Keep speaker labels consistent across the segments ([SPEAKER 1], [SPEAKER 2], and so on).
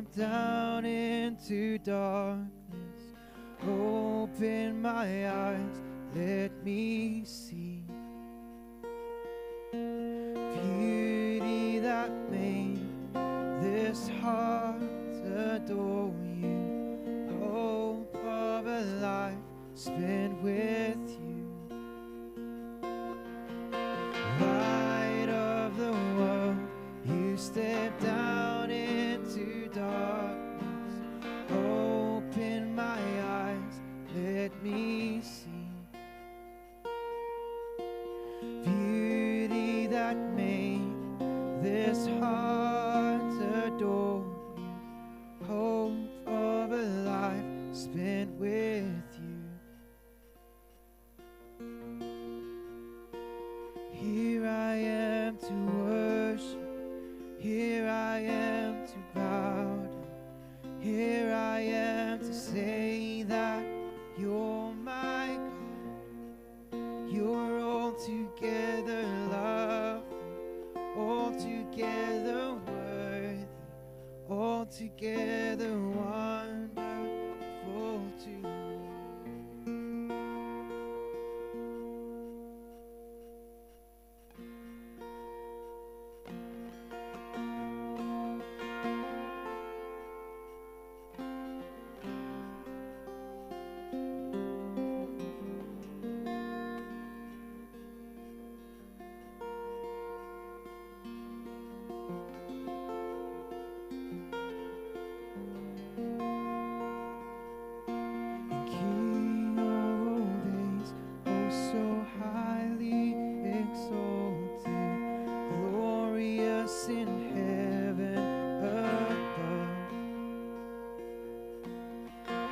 [SPEAKER 1] step down into darkness, open my eyes, let me see beauty that made this heart adore you, hope of a life spent with you, light of the world, you step down into darkness, open my eyes, let me see beauty that made this heart adore you, hope of a life spent with you. Here I am to worship, here I am to bow down, here I am to say that you're my God, you're altogether lovely, altogether worthy, altogether wonderful to me. King of all days, oh so highly exalted, glorious in heaven above.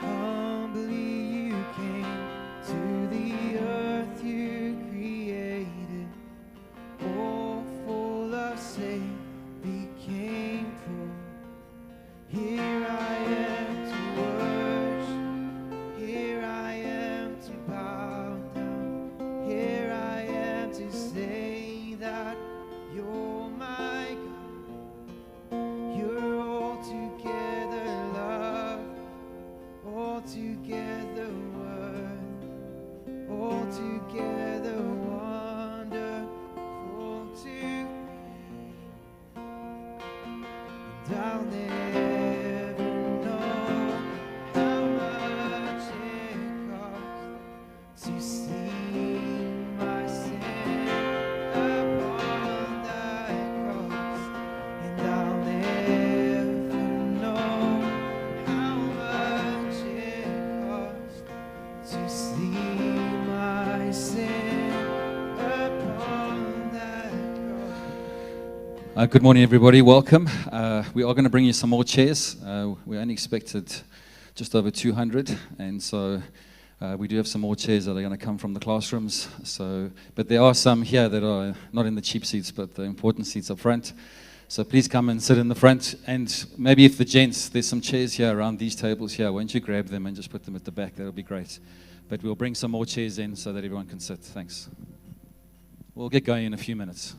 [SPEAKER 1] Humbly you came to the earth you created, all full of sin became poor. Here I am to worship, here I am to bow down, here I am to say that you're my God, you're altogether lovely, altogether worthy, altogether wonderful to me. And I'll never know how much it costs to see my sin upon that cross, and I'll never know how much it costs to see my sin upon that cross.
[SPEAKER 2] Good morning, everybody. Welcome. We are going to bring you some more chairs. We only expected just over 200, and so we do have some more chairs that are going to come from the classrooms. But there are some here that are not in the cheap seats, but the important seats up front. So please come and sit in the front. And maybe if the gents, there's some chairs here around these tables here. Why don't you grab them and just put them at the back? That'll be great. But we'll bring some more chairs in so that everyone can sit. Thanks. We'll get going in a few minutes.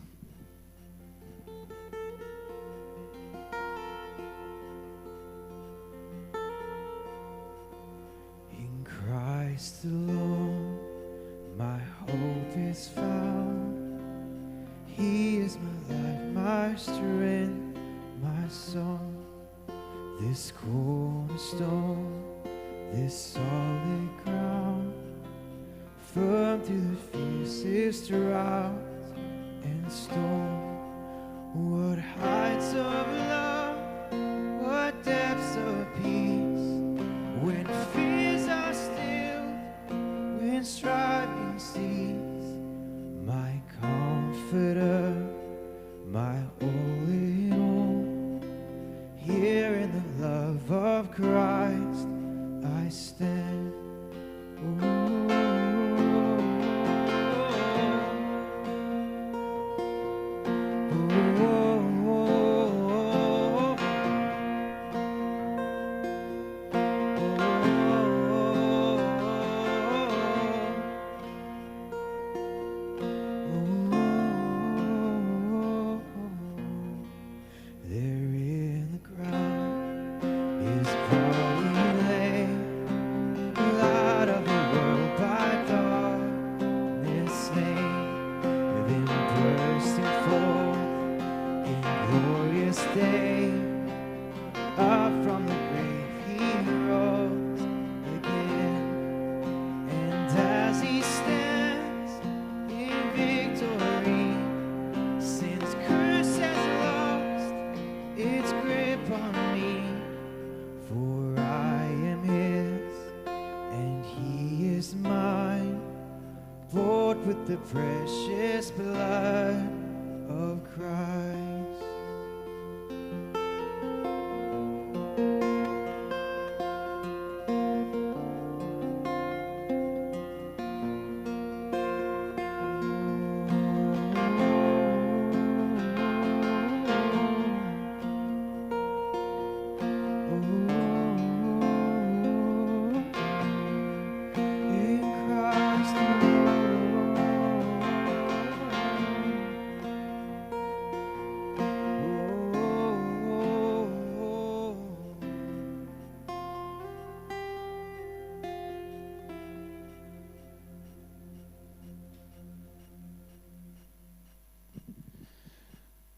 [SPEAKER 1] In Christ alone, my hope is found. He is my life, my strength, my song. This cornerstone, this solid ground, firm through the fiercest drought and storm. What heights of love, what depths of peace, when fears are still, when striving cease, my comforter, my all in all. Here in the love of Christ I stand. Oh, is mine, bought with the precious blood of Christ.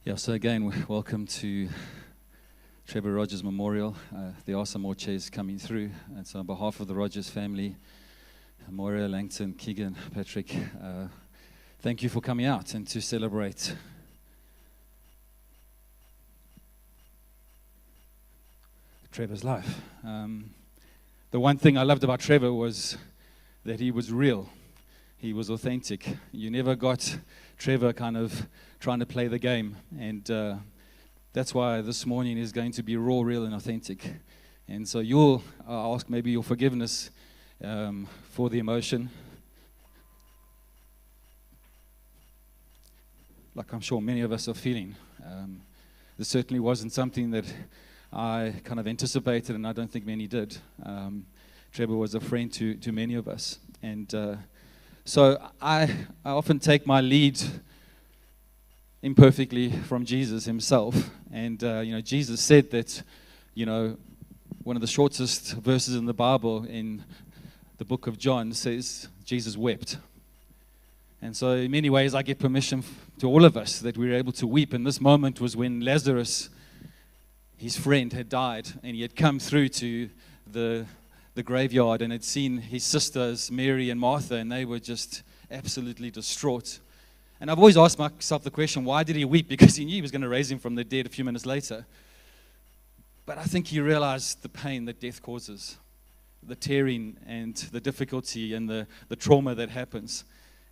[SPEAKER 2] Yeah, so again, welcome to Trevor Rogers Memorial. There are some more chairs coming through. And so on behalf of the Rogers family, Moira, Langton, Keegan, Patrick, thank you for coming out and to celebrate Trevor's life. The one thing I loved about Trevor was that he was real. He was authentic. You never got Trevor kind of trying to play the game. And that's why this morning is going to be raw, real, and authentic. And so you'll ask maybe your forgiveness for the emotion. Like I'm sure many of us are feeling. This certainly wasn't something that I kind of anticipated, and I don't think many did. Trevor was a friend to many of us. And so I often take my lead imperfectly from Jesus himself. And, Jesus said that, one of the shortest verses in the Bible in the book of John says Jesus wept. And so in many ways I give permission to all of us that we were able to weep. And this moment was when Lazarus, his friend, had died. And he had come through to the graveyard and had seen his sisters, Mary and Martha, and they were just absolutely distraught. And I've always asked myself the question, why did he weep? Because he knew he was going to raise him from the dead a few minutes later. But I think he realized the pain that death causes, the tearing and the difficulty and the trauma that happens,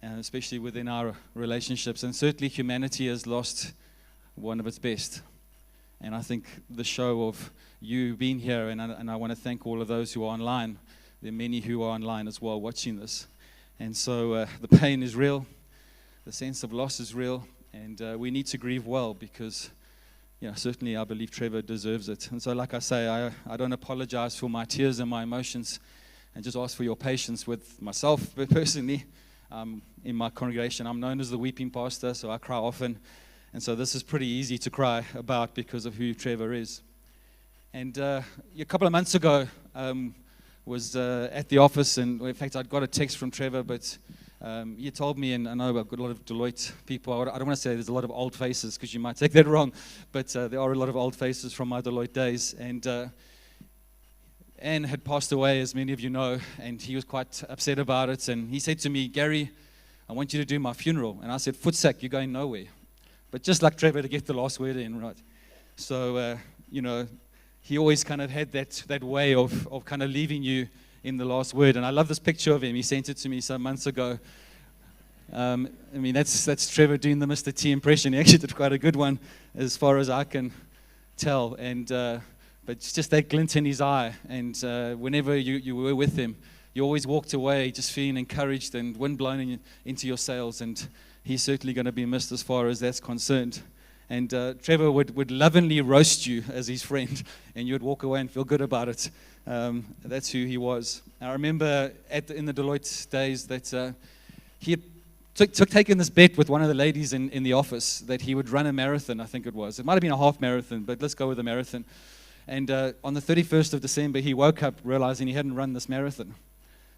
[SPEAKER 2] and especially within our relationships. And certainly humanity has lost one of its best. And I think the show of you being here, and I want to thank all of those who are online. There are many who are online as well watching this. And so the pain is real. The sense of loss is real. And we need to grieve well because, certainly I believe Trevor deserves it. And so like I say, I don't apologize for my tears and my emotions and just ask for your patience with myself personally. In my congregation, I'm known as the weeping pastor, so I cry often. And so this is pretty easy to cry about because of who Trevor is. And a couple of months ago, was at the office, and in fact, I'd got a text from Trevor, but he told me, and I know I've got a lot of Deloitte people. I don't want to say there's a lot of old faces because you might take that wrong, but there are a lot of old faces from my Deloitte days. And Anne had passed away, as many of you know, and he was quite upset about it. And he said to me, Gary, I want you to do my funeral. And I said, footsack, you're going nowhere. But just like Trevor to get the last word in, right? So, he always kind of had that way of kind of leaving you in the last word. And I love this picture of him. He sent it to me some months ago. That's Trevor doing the Mr. T impression. He actually did quite a good one as far as I can tell. And but it's just that glint in his eye. And whenever you were with him, you always walked away just feeling encouraged and wind blown into your sails. And he's certainly going to be missed as far as that's concerned. And Trevor would lovingly roast you as his friend, and you would walk away and feel good about it. That's who he was. I remember in the Deloitte days that he had taken this bet with one of the ladies in the office that he would run a marathon, I think it was. It might have been a half marathon, but let's go with a marathon. And on the 31st of December, he woke up realizing he hadn't run this marathon.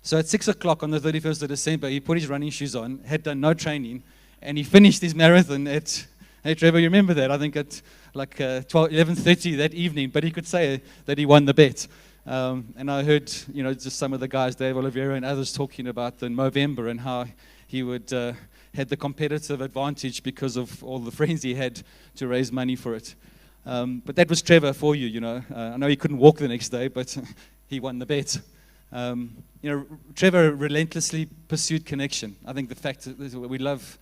[SPEAKER 2] So at 6 o'clock on the 31st of December, he put his running shoes on, had done no training, and he finished his marathon at... Hey, Trevor, you remember that? I think at like 11:30 that evening, but he could say that he won the bet. And I heard, just some of the guys, Dave Oliveira and others, talking about the Movember and how he would had the competitive advantage because of all the friends he had to raise money for it. But that was Trevor for you, I know he couldn't walk the next day, but he won the bet. Trevor relentlessly pursued connection. I think the fact that we love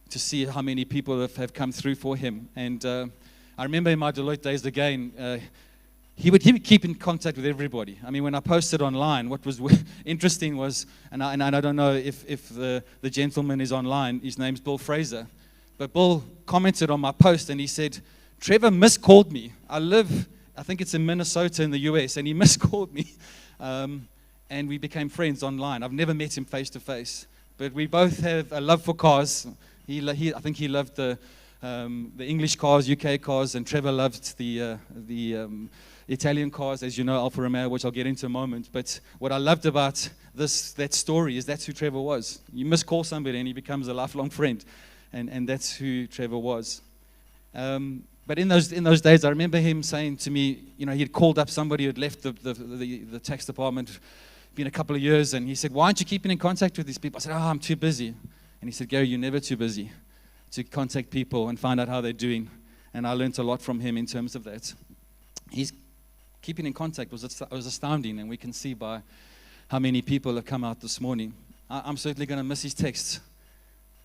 [SPEAKER 2] to see how many people have come through for him. And I remember in my Deloitte days again, he would keep in contact with everybody. I mean, when I posted online, what was interesting was, and I don't know if the gentleman is online, his name's Bill Fraser, but Bill commented on my post and he said, Trevor miscalled me. I think it's in Minnesota in the US, and he miscalled me. And we became friends online. I've never met him face to face, but we both have a love for cars. I think he loved the English cars, UK cars, and Trevor loved the Italian cars, as you know, Alfa Romeo, which I'll get into in a moment. But what I loved about that story is that's who Trevor was. You miscall somebody and he becomes a lifelong friend, and that's who Trevor was. But in those days, I remember him saying to me, he had called up somebody who had left the tax department, been a couple of years, and he said, why aren't you keeping in contact with these people? I said, I'm too busy. And he said, Gary, you're never too busy to contact people and find out how they're doing. And I learned a lot from him in terms of that. He's keeping in contact was astounding, and we can see by how many people have come out this morning. I'm certainly going to miss his texts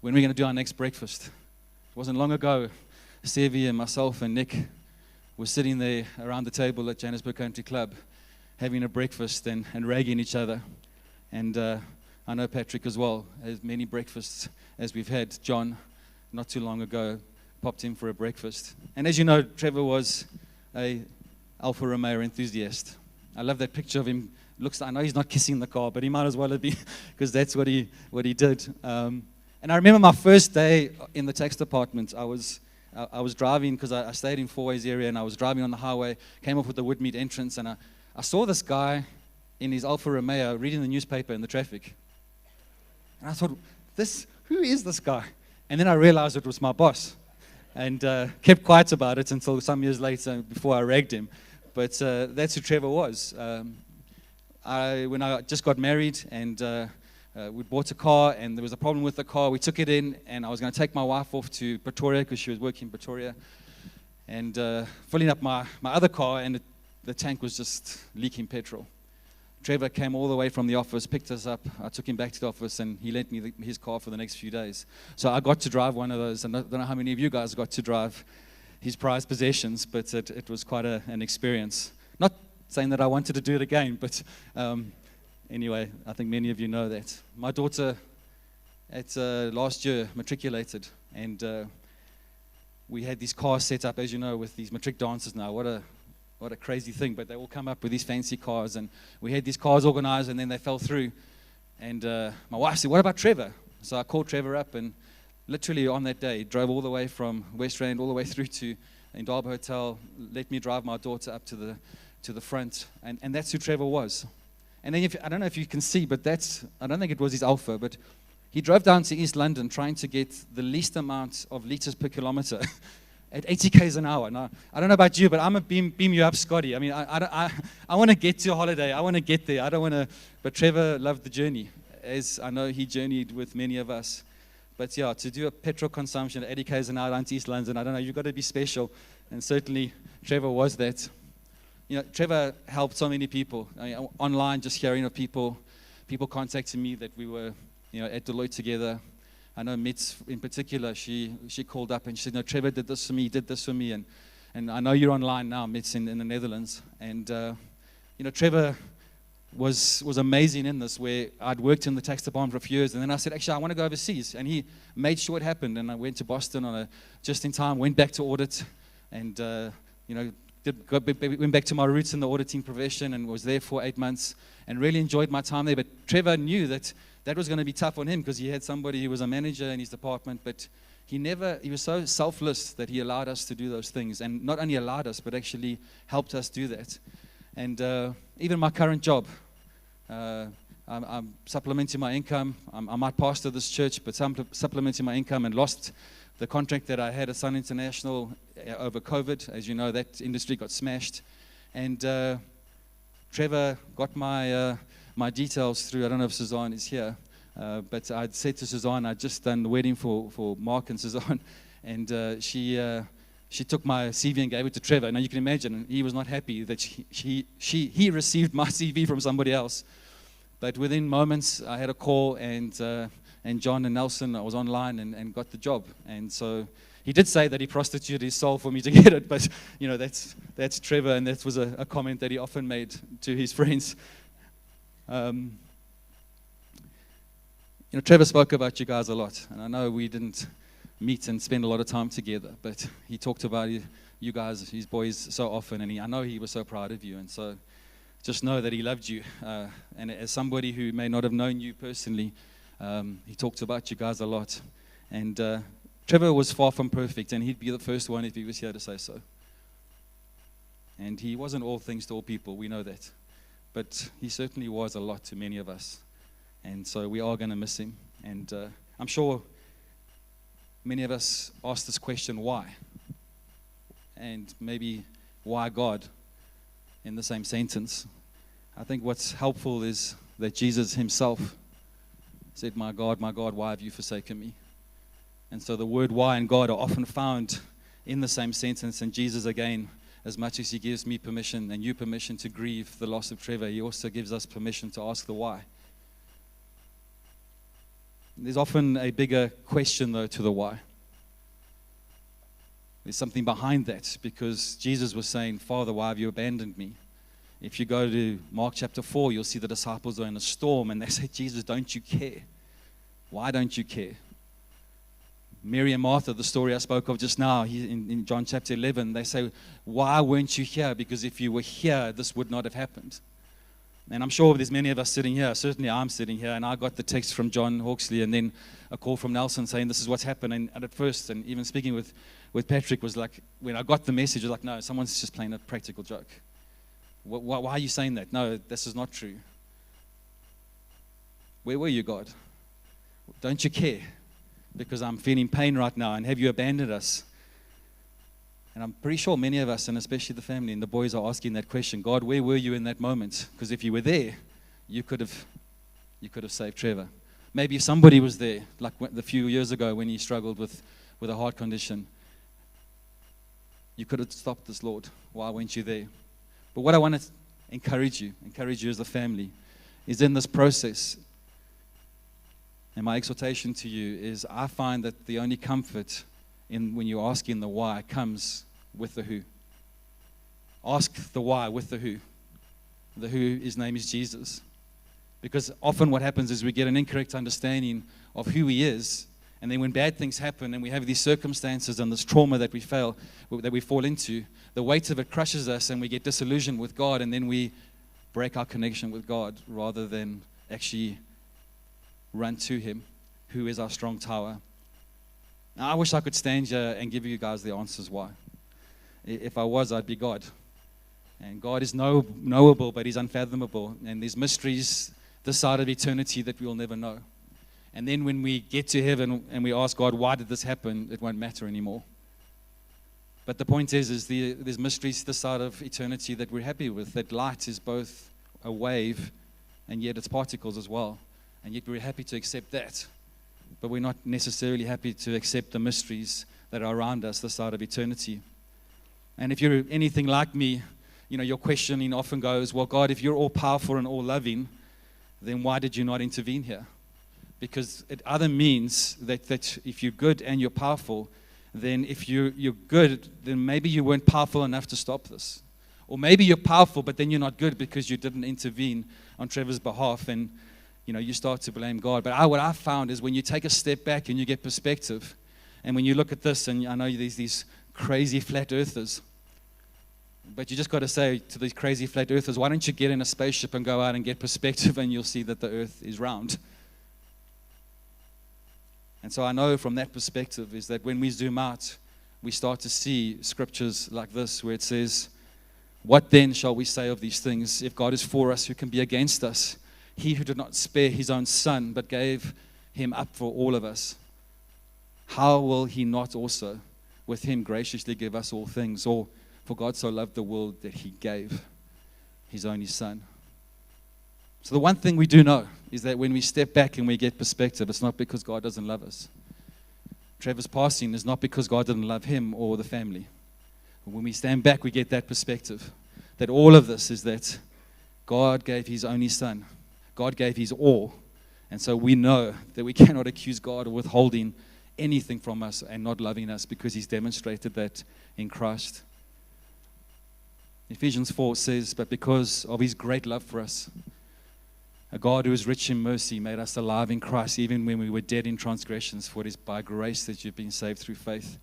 [SPEAKER 2] when we're going to do our next breakfast. It wasn't long ago, Sevi and myself and Nick were sitting there around the table at Johannesburg Country Club having a breakfast and ragging each other. And I know Patrick as well, as many breakfasts as we've had. John, not too long ago, popped in for a breakfast. And as you know, Trevor was a Alfa Romeo enthusiast. I love that picture of him. I know he's not kissing the car, but he might as well have been, because that's what he did. And I remember my first day in the tax department. I was driving, because I stayed in Four Ways area, and I was driving on the highway, came off with the Woodmead entrance, and I saw this guy in his Alfa Romeo reading the newspaper in the traffic. And I thought, who is this guy? And then I realized it was my boss, and kept quiet about it until some years later before I ragged him. But that's who Trevor was. When I just got married, and we bought a car, and there was a problem with the car. We took it in, and I was going to take my wife off to Pretoria because she was working in Pretoria, and filling up my other car, and the tank was just leaking petrol. Trevor came all the way from the office, picked us up. I took him back to the office, and he lent me his car for the next few days. So I got to drive one of those, and I don't know how many of you guys got to drive his prized possessions, but it was quite an experience. Not saying that I wanted to do it again, but anyway, I think many of you know that. My daughter, last year, matriculated, and we had these cars set up, as you know, with these matric dancers now. What a crazy thing, but they all come up with these fancy cars, and we had these cars organized, and then they fell through. And my wife said, what about Trevor? So I called Trevor up, and literally on that day, drove all the way from West Rand all the way through to Indaba Hotel, let me drive my daughter up to the front, and that's who Trevor was. And then I don't know if you can see, but I don't think it was his Alpha, but he drove down to East London trying to get the least amount of liters per kilometer at 80 k's an hour. Now, I don't know about you, but I'm a beam you up, Scotty. I mean, I want to get to a holiday. I want to get there. I don't want to, but Trevor loved the journey, as I know he journeyed with many of us. But yeah, to do a petrol consumption at 80 k's an hour down to East London, I don't know, you've got to be special. And certainly Trevor was that. Trevor helped so many people. Online, just hearing of people contacting me that we were, at Deloitte together. I know Mitz in particular, she called up and she said, no, Trevor did this for me, and I know you're online now, Mitz, in the Netherlands. And, Trevor was amazing in this, where I'd worked in the tax department for a few years, and then I said, actually, I want to go overseas. And he made sure it happened, and I went to Boston just in time, went back to audit, and, went back to my roots in the auditing profession, and was there for 8 months, and really enjoyed my time there. But Trevor knew that was going to be tough on him, because he had somebody who was a manager in his department, but he was so selfless that he allowed us to do those things, and not only allowed us, but actually helped us do that. And even my current job, I'm supplementing my income. I might pastor this church, but supplementing my income, and lost the contract that I had at Sun International over COVID. As you know, that industry got smashed. And Trevor got my details through. I don't know if Suzanne is here, but I'd said to Suzanne, I'd just done the wedding for Mark and Suzanne, and she she took my CV and gave it to Trevor. Now you can imagine, he was not happy that he received my CV from somebody else. But within moments, I had a call, and John and Nelson, I was online and got the job. And so he did say that he prostituted his soul for me to get it, but that's Trevor, and that was a comment that he often made to his friends. Trevor spoke about you guys a lot, and I know we didn't meet and spend a lot of time together, but he talked about you guys, his boys, so often, and I know he was so proud of you, and so just know that he loved you. And as somebody who may not have known you personally, he talked about you guys a lot. And Trevor was far from perfect, and he'd be the first one if he was here to say so. And he wasn't all things to all people, we know that. But he certainly was a lot to many of us. And so we are going to miss him. And I'm sure many of us ask this question, why? And maybe, why God? In the same sentence. I think what's helpful is that Jesus himself said, my God, why have you forsaken me? And so the word why and God are often found in the same sentence. And Jesus, again, as much as he gives me permission and you permission to grieve the loss of Trevor, he also gives us permission to ask the why. There's often a bigger question, though, to the why. There's something behind that, because Jesus was saying, Father, why have you abandoned me? If you go to Mark chapter 4, you'll see the disciples are in a storm, and they say, Jesus, don't you care? Why don't you care? Mary and Martha, the story I spoke of just now, in John chapter 11, they say, why weren't you here? Because if you were here, this would not have happened. And I'm sure there's many of us sitting here. Certainly I'm sitting here, and I got the text from John Hawksley and then a call from Nelson saying this is what's happened. And at first, and even speaking with Patrick, was like, when I got the message, it was like, no, someone's just playing a practical joke. Why are you saying that? No, this is not true. Where were you, God? Don't you care? Because I'm feeling pain right now, and have you abandoned us? And I'm pretty sure many of us, and especially the family and the boys, are asking that question. God, where were you in that moment? Because if you were there, you could have saved Trevor. Maybe if somebody was there, like a few years ago when he struggled with a heart condition, you could have stopped this, Lord. Why weren't you there? But what I want to encourage you as a family, is in this process, and my exhortation to you is, I find that the only comfort when you're asking the why comes with the who. Ask the why with the who. The who, his name is Jesus. Because often what happens is we get an incorrect understanding of who he is, and then when bad things happen and we have these circumstances and this trauma that we fall into, the weight of it crushes us and we get disillusioned with God, and then we break our connection with God rather than actually run to him, who is our strong tower. Now, I wish I could stand here and give you guys the answers why. If I was, I'd be God. And God is knowable, but he's unfathomable. And there's mysteries this side of eternity that we'll never know. And then when we get to heaven and we ask God, why did this happen? It won't matter anymore. But the point is there's mysteries this side of eternity that we're happy with. That light is both a wave and yet it's particles as well. And yet we're happy to accept that. But we're not necessarily happy to accept the mysteries that are around us this side of eternity. And if you're anything like me, your questioning often goes, well, God, if you're all powerful and all loving, then why did you not intervene here? Because it either means that if you're good and you're powerful, then if you're good, then maybe you weren't powerful enough to stop this. Or maybe you're powerful, but then you're not good because you didn't intervene on Trevor's behalf, and you start to blame God. But what I found is when you take a step back and you get perspective, and when you look at this, and I know there's these crazy flat earthers, but you just got to say to these crazy flat earthers, why don't you get in a spaceship and go out and get perspective, and you'll see that the earth is round. And so I know from that perspective is that when we zoom out, we start to see scriptures like this where it says, what then shall we say of these things? If God is for us, who can be against us? He who did not spare his own son, but gave him up for all of us, how will he not also with him graciously give us all things? Or for God so loved the world that he gave his only son. So the one thing we do know is that when we step back and we get perspective, it's not because God doesn't love us. Trevor's passing is not because God didn't love him or the family. When we stand back, we get that perspective. That all of this is that God gave His only Son. God gave His all. And so we know that we cannot accuse God of withholding anything from us and not loving us, because He's demonstrated that in Christ. Ephesians 4 says, but because of His great love for us, a God who is rich in mercy made us alive in Christ, even when we were dead in transgressions, for it is by grace that you've been saved through faith.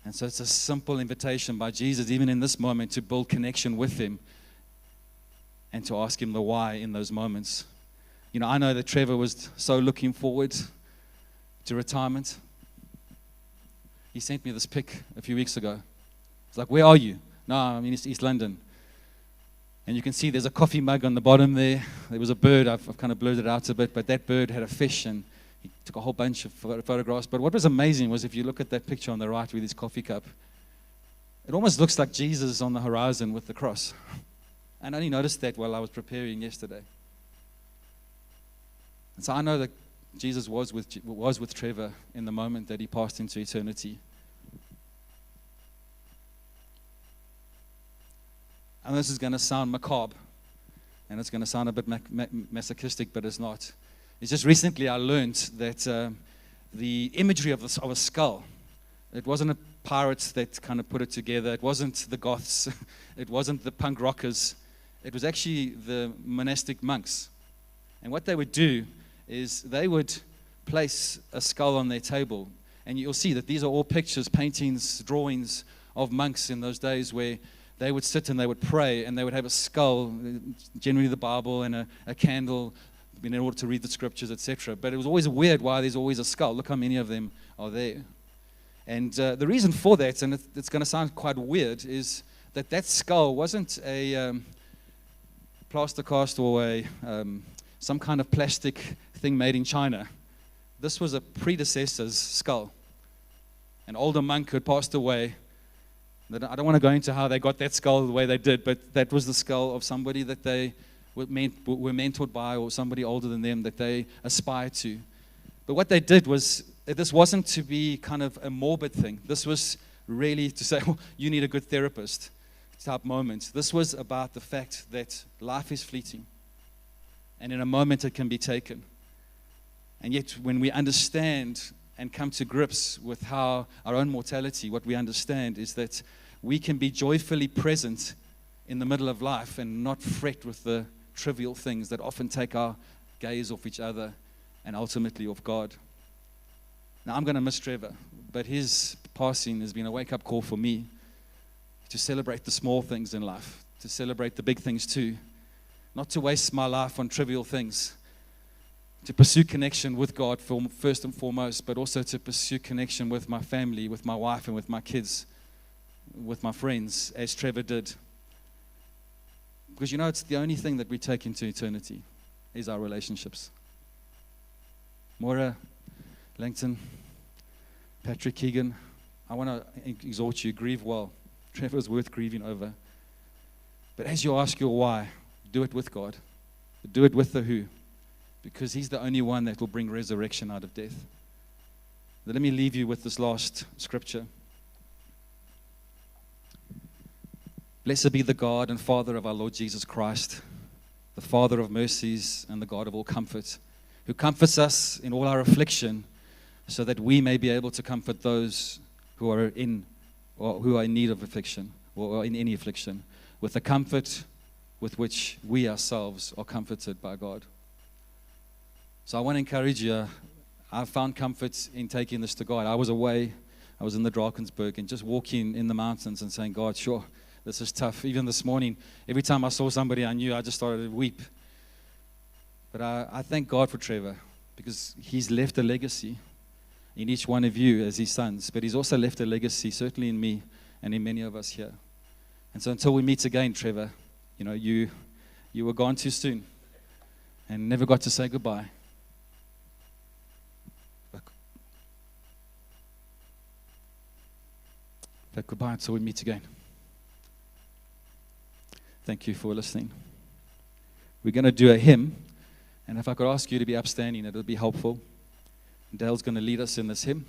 [SPEAKER 2] And so it's a simple invitation by Jesus, even in this moment, to build connection with Him and to ask Him the why in those moments. You know, I know that Trevor was so looking forward to retirement. He sent me this pic a few weeks ago. It's like, where are you? No, I'm in East London. And you can see there's a coffee mug on the bottom there. There was a bird. I've kind of blurred it out a bit, but that bird had a fish, and he took a whole bunch of photographs. But what was amazing was, if you look at that picture on the right with his coffee cup, it almost looks like Jesus on the horizon with the cross. And I only noticed that while I was preparing yesterday. And so I know that Jesus was with Trevor in the moment that he passed into eternity. And this is going to sound macabre, and it's going to sound a bit masochistic, but it's not. It's just recently I learned that the imagery of a skull, it wasn't a pirate that kind of put it together. It wasn't the Goths. It wasn't the punk rockers. It was actually the monastic monks. And what they would do is they would place a skull on their table. And you'll see that these are all pictures, paintings, drawings of monks in those days, where they would sit and they would pray, and they would have a skull, generally the Bible, and a candle in order to read the scriptures, etc. But it was always weird why there's always a skull. Look how many of them are there. And the reason for that, and it's going to sound quite weird, is that skull wasn't a plaster cast or some kind of plastic thing made in China. This was a predecessor's skull. An older monk who had passed away. I don't want to go into how they got that skull the way they did, but that was the skull of somebody that they were mentored by, or somebody older than them that they aspired to. But what they did was, this wasn't to be kind of a morbid thing. This was really to say, oh, you need a good therapist type moment. This was about the fact that life is fleeting, and in a moment it can be taken. And yet when we understand and come to grips with how our own mortality, what we understand is that we can be joyfully present in the middle of life and not fret with the trivial things that often take our gaze off each other and ultimately off God. Now, I'm going to miss Trevor, but his passing has been a wake-up call for me to celebrate the small things in life, to celebrate the big things too, not to waste my life on trivial things, to pursue connection with God first and foremost, but also to pursue connection with my family, with my wife, and with my kids, with my friends, as Trevor did. Because you know, it's the only thing that we take into eternity is our relationships. Maura, Langton, Patrick, Keegan, I want to exhort you, grieve well. Trevor's worth grieving over. But as you ask your why, do it with God. Do it with the who. Because He's the only one that will bring resurrection out of death. Now, let me leave you with this last scripture. Blessed be the God and Father of our Lord Jesus Christ, the Father of mercies and the God of all comfort, who comforts us in all our affliction, so that we may be able to comfort those who are in need of affliction, or in any affliction, with the comfort with which we ourselves are comforted by God. So I want to encourage you. I found comfort in taking this to God. I was away. I was in the Drakensberg, and just walking in the mountains and saying, God, sure, this is tough. Even this morning, every time I saw somebody I knew, I just started to weep. But I thank God for Trevor, because he's left a legacy in each one of you as his sons. But he's also left a legacy, certainly in me and in many of us here. And so until we meet again, Trevor, you know, you were gone too soon and never got to say goodbye. But goodbye until we meet again. Thank you for listening. We're going to do a hymn, and if I could ask you to be upstanding, it would be helpful. Dale's going to lead us in this hymn.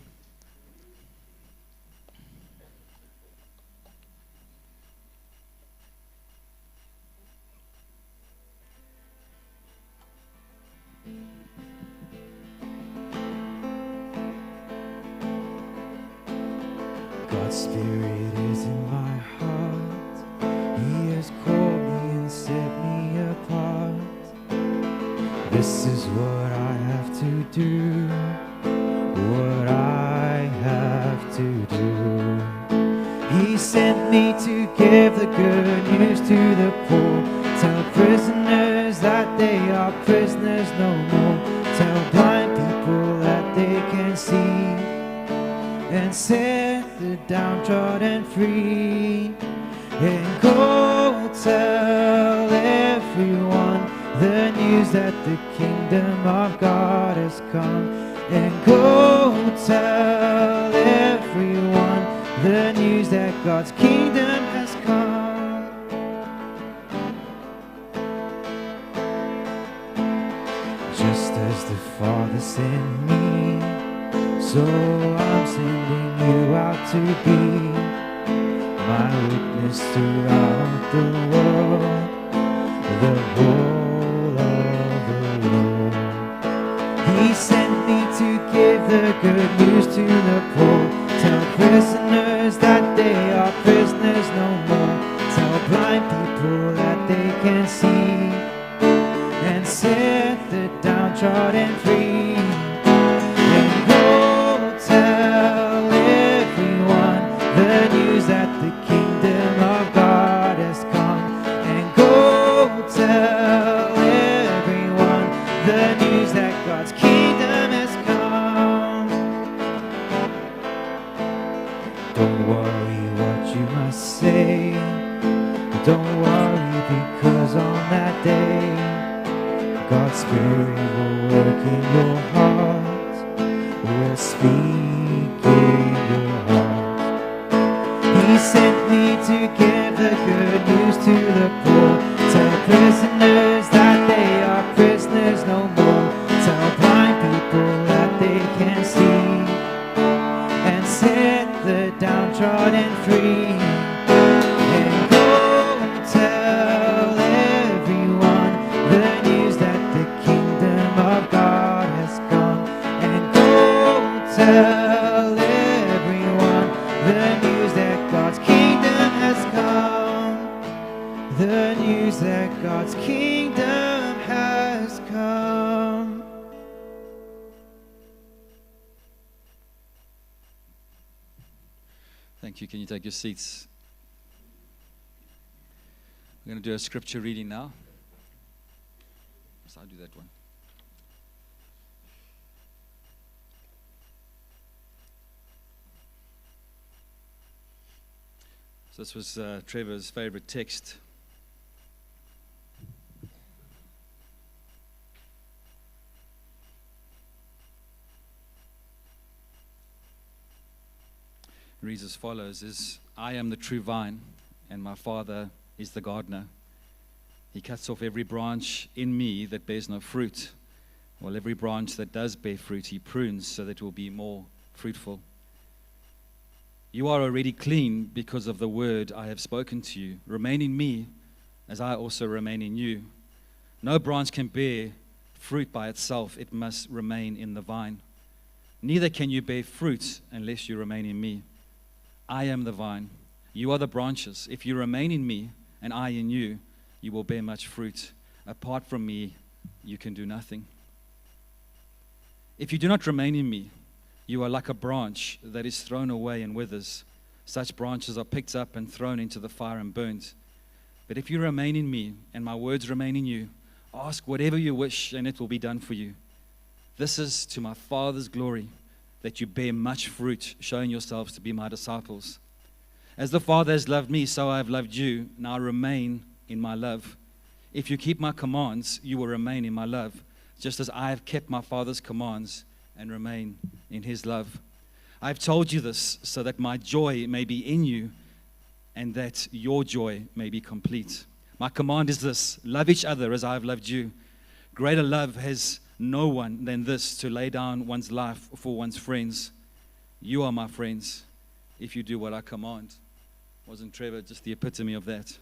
[SPEAKER 1] God's Spirit is in my heart. He has called me and set me apart. This is what I have to do, what I have to do. He sent me to give the good news to the poor. Tell prisoners that they are prisoners no more. Tell blind people that they can see. And set the downtrodden free. And go tell everyone the news that the kingdom of God has come. And go tell everyone the news that God's kingdom has come. Just as the Father sent me, so I'm sending you out to be my witness throughout the world, the whole of the world. He sent me to give the good news to the poor. Tell prisoners that they are prisoners no more. Tell blind people that they can see. And set the downtrodden free. And go tell everyone the news that the kingdom of God has come. And go tell everyone the news that God's kingdom has come. Don't worry what you must say. Don't worry because on that day God's Spirit will work in your heart, will speak in your heart. He sent me to give the good news to the poor. Tell prisoners that they are prisoners no more. Tell blind people that they can see. And set the downtrodden free. And go tell everyone the news that the kingdom of God has come. And go tell everyone the news that God's kingdom has come. The news that God's kingdom has come.
[SPEAKER 2] Thank you. Can you take your seats? We're going to do a scripture reading now. So I'll do that one. So this was Trevor's favorite text. It reads as follows: I am the true vine, and my Father is the gardener. He cuts off every branch in me that bears no fruit, while every branch that does bear fruit he prunes so that it will be more fruitful. You are already clean because of the word I have spoken to you. Remain in me as I also remain in you. No branch can bear fruit by itself. It must remain in the vine. Neither can you bear fruit unless you remain in me. I am the vine. You are the branches. If you remain in me and I in you, you will bear much fruit. Apart from me, you can do nothing. If you do not remain in me, you are like a branch that is thrown away and withers. Such branches are picked up and thrown into the fire and burned. But if you remain in me and my words remain in you, ask whatever you wish and it will be done for you. This is to my Father's glory, that you bear much fruit, showing yourselves to be my disciples. As the Father has loved me, so I have loved you. Now remain in my love. If you keep my commands, you will remain in my love, just as I have kept my Father's commands and remain in his love. I have told you this so that my joy may be in you and that your joy may be complete. My command is this: love each other as I have loved you. Greater love has no one than this, to lay down one's life for one's friends. You are my friends if you do what I command. Wasn't Trevor just the epitome of that?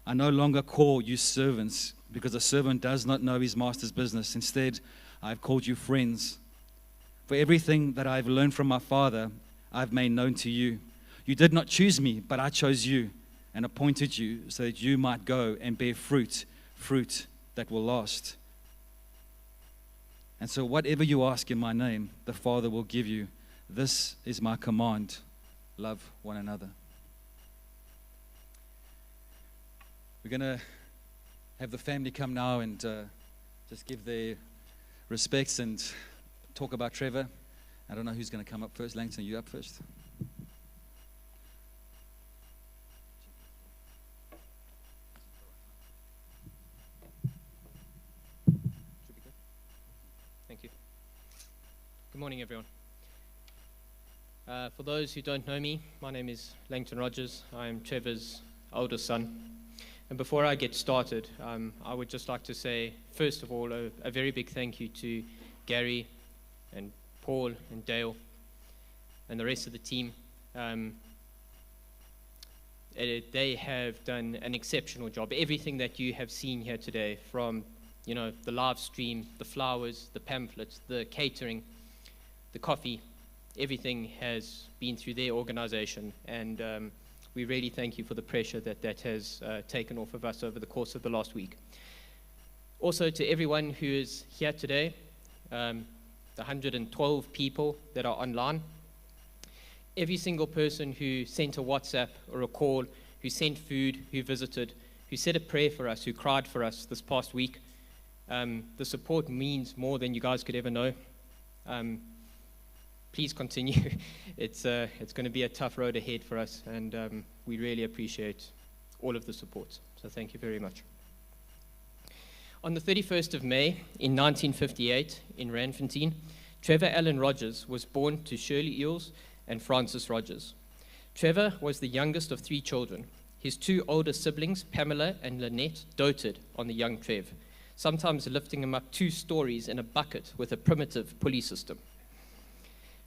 [SPEAKER 2] I no longer call you servants, because a servant does not know his master's business. Instead, I have called you friends. For everything that I have learned from my Father, I have made known to you.
[SPEAKER 3] You did not choose me, but I chose you and appointed you so that you might go and bear fruit that will last. And so whatever you ask in my name, the Father will give you. This is my command. Love one another. We're going to have the family come now and just give their respects and talk about Trevor. I don't know who's going to come up first. Langton, are you up first?
[SPEAKER 4] Thank you. Good morning, everyone. For those who don't know me, my name is Langton Rogers. I am Trevor's oldest son. And before I get started, I would just like to say, first of all, a very big thank you to Gary and Paul and Dale and the rest of the team. They have done an exceptional job. Everything that you have seen here today, from the live stream, the flowers, the pamphlets, the catering, the coffee, everything has been through their organization, and we really thank you for the pressure that has taken off of us over the course of the last week. Also, to everyone who is here today, the 112 people that are online, every single person who sent a WhatsApp or a call, who sent food, who visited, who said a prayer for us, who cried for us this past week, the support means more than you guys could ever know. Please continue. It's going to be a tough road ahead for us, and we really appreciate all of the support. So thank you very much. On the 31st of May in 1958 in Randfontein, Trevor Allen Rogers was born to Shirley Eels and Francis Rogers. Trevor was the youngest of 3 children. His 2 older siblings, Pamela and Lynette, doted on the young Trev, sometimes lifting him up 2 stories in a bucket with a primitive pulley system.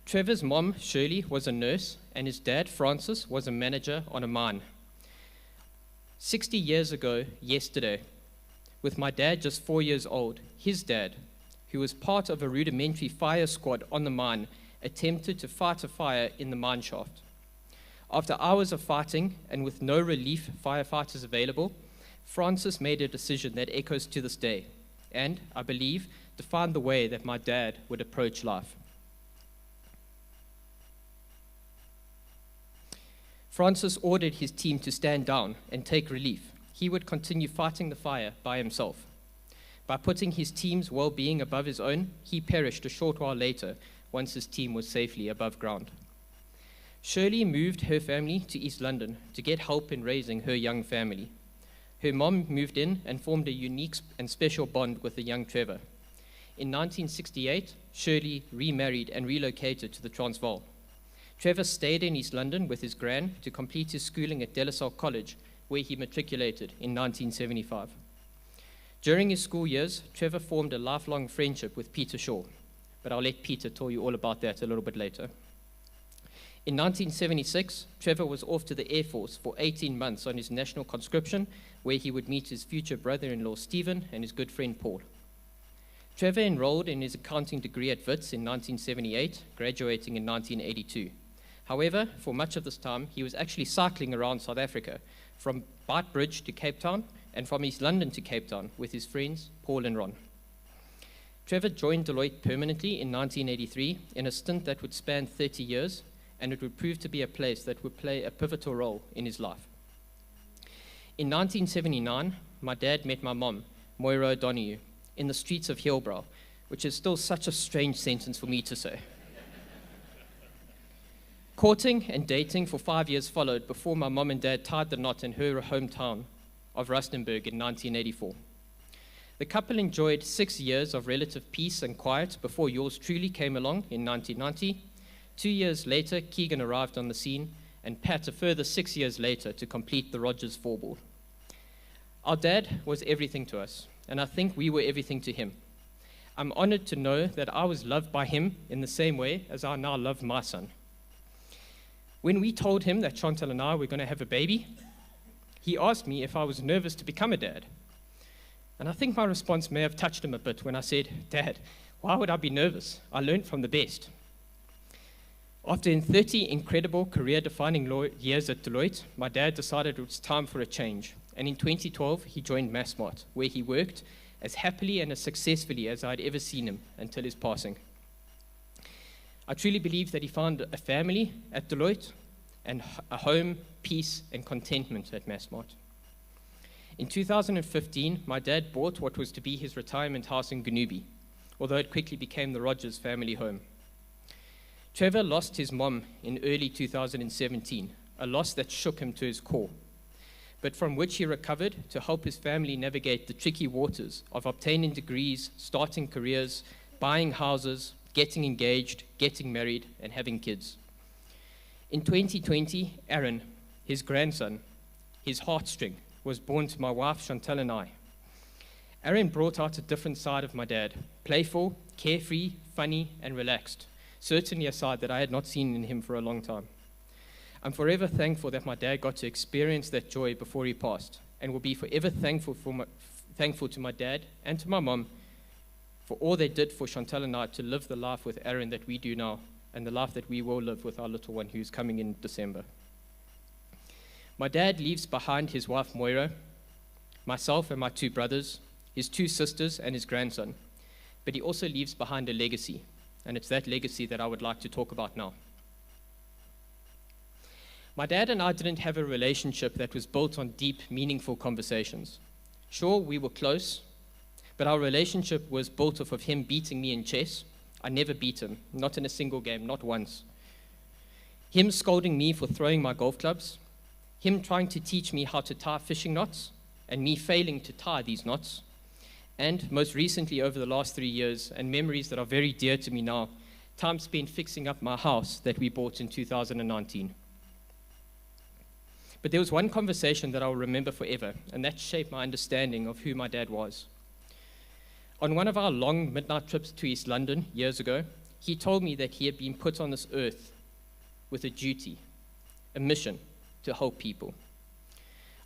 [SPEAKER 4] Trevor's mom, Shirley, was a nurse, and his dad, Francis, was a manager on a mine. 60 years ago, yesterday, with my dad just 4 years old, his dad, who was part of a rudimentary fire squad on the mine, attempted to fight a fire in the mine shaft. After hours of fighting, and with no relief firefighters available, Francis made a decision that echoes to this day, and, I believe, defined the way that my dad would approach life. Francis ordered his team to stand down and take relief. He would continue fighting the fire by himself. By putting his team's well-being above his own, he perished a short while later, once his team was safely above ground. Shirley moved her family to East London to get help in raising her young family. Her mom moved in and formed a unique and special bond with the young Trevor. In 1968, Shirley remarried and relocated to the Transvaal. Trevor stayed in East London with his gran to complete his schooling at De La Salle College, where he matriculated in 1975. During his school years, Trevor formed a lifelong friendship with Peter Shaw, but I'll let Peter tell you all about that a little bit later. In 1976, Trevor was off to the Air Force for 18 months on his national conscription, where he would meet his future brother-in-law Stephen and his good friend Paul. Trevor enrolled in his accounting degree at Wits in 1978, graduating in 1982. However, for much of this time, he was actually cycling around South Africa, from Beitbridge to Cape Town, and from East London to Cape Town with his friends, Paul and Ron. Trevor joined Deloitte permanently in 1983 in a stint that would span 30 years, and it would prove to be a place that would play a pivotal role in his life. In 1979, my dad met my mom, Moira O'Donoghue, in the streets of Hillbrow, which is still such a strange sentence for me to say. Courting and dating for 5 years followed before my mom and dad tied the knot in her hometown of Rustenburg in 1984. The couple enjoyed 6 years of relative peace and quiet before yours truly came along in 1990. 2 years later, Keegan arrived on the scene, and Pat a further 6 years later to complete the Rogers four-ball. Our dad was everything to us, and I think we were everything to him. I'm honored to know that I was loved by him in the same way as I now love my son. When we told him that Chantal and I were going to have a baby, he asked me if I was nervous to become a dad. And I think my response may have touched him a bit when I said, "Dad, why would I be nervous? I learned from the best." After 30 incredible career-defining years at Deloitte, my dad decided it was time for a change. And in 2012, he joined Massmart, where he worked as happily and as successfully as I'd ever seen him until his passing. I truly believe that he found a family at Deloitte and a home, peace, and contentment at Massmart. In 2015, my dad bought what was to be his retirement house in Ganubi, although it quickly became the Rogers family home. Trevor lost his mom in early 2017, a loss that shook him to his core, but from which he recovered to help his family navigate the tricky waters of obtaining degrees, starting careers, buying houses, getting engaged, getting married, and having kids. In 2020, Aaron, his grandson, his heartstring, was born to my wife Chantal and I. Aaron brought out a different side of my dad, playful, carefree, funny, and relaxed. Certainly a side that I had not seen in him for a long time. I'm forever thankful that my dad got to experience that joy before he passed, and will be forever thankful to my dad and to my mom for all they did for Chantal and I to live the life with Aaron that we do now, and the life that we will live with our little one who's coming in December. My dad leaves behind his wife Moira, myself and my 2 brothers, his 2 sisters and his grandson, but he also leaves behind a legacy. And it's that legacy that I would like to talk about now. My dad and I didn't have a relationship that was built on deep, meaningful conversations. Sure, we were close, but our relationship was built off of him beating me in chess. I never beat him, not in a single game, not once. Him scolding me for throwing my golf clubs, him trying to teach me how to tie fishing knots, and me failing to tie these knots. And most recently, over the last 3 years, and memories that are very dear to me now, time spent fixing up my house that we bought in 2019. But there was one conversation that I will remember forever, and that shaped my understanding of who my dad was. On one of our long midnight trips to East London years ago, he told me that he had been put on this earth with a duty, a mission to help people.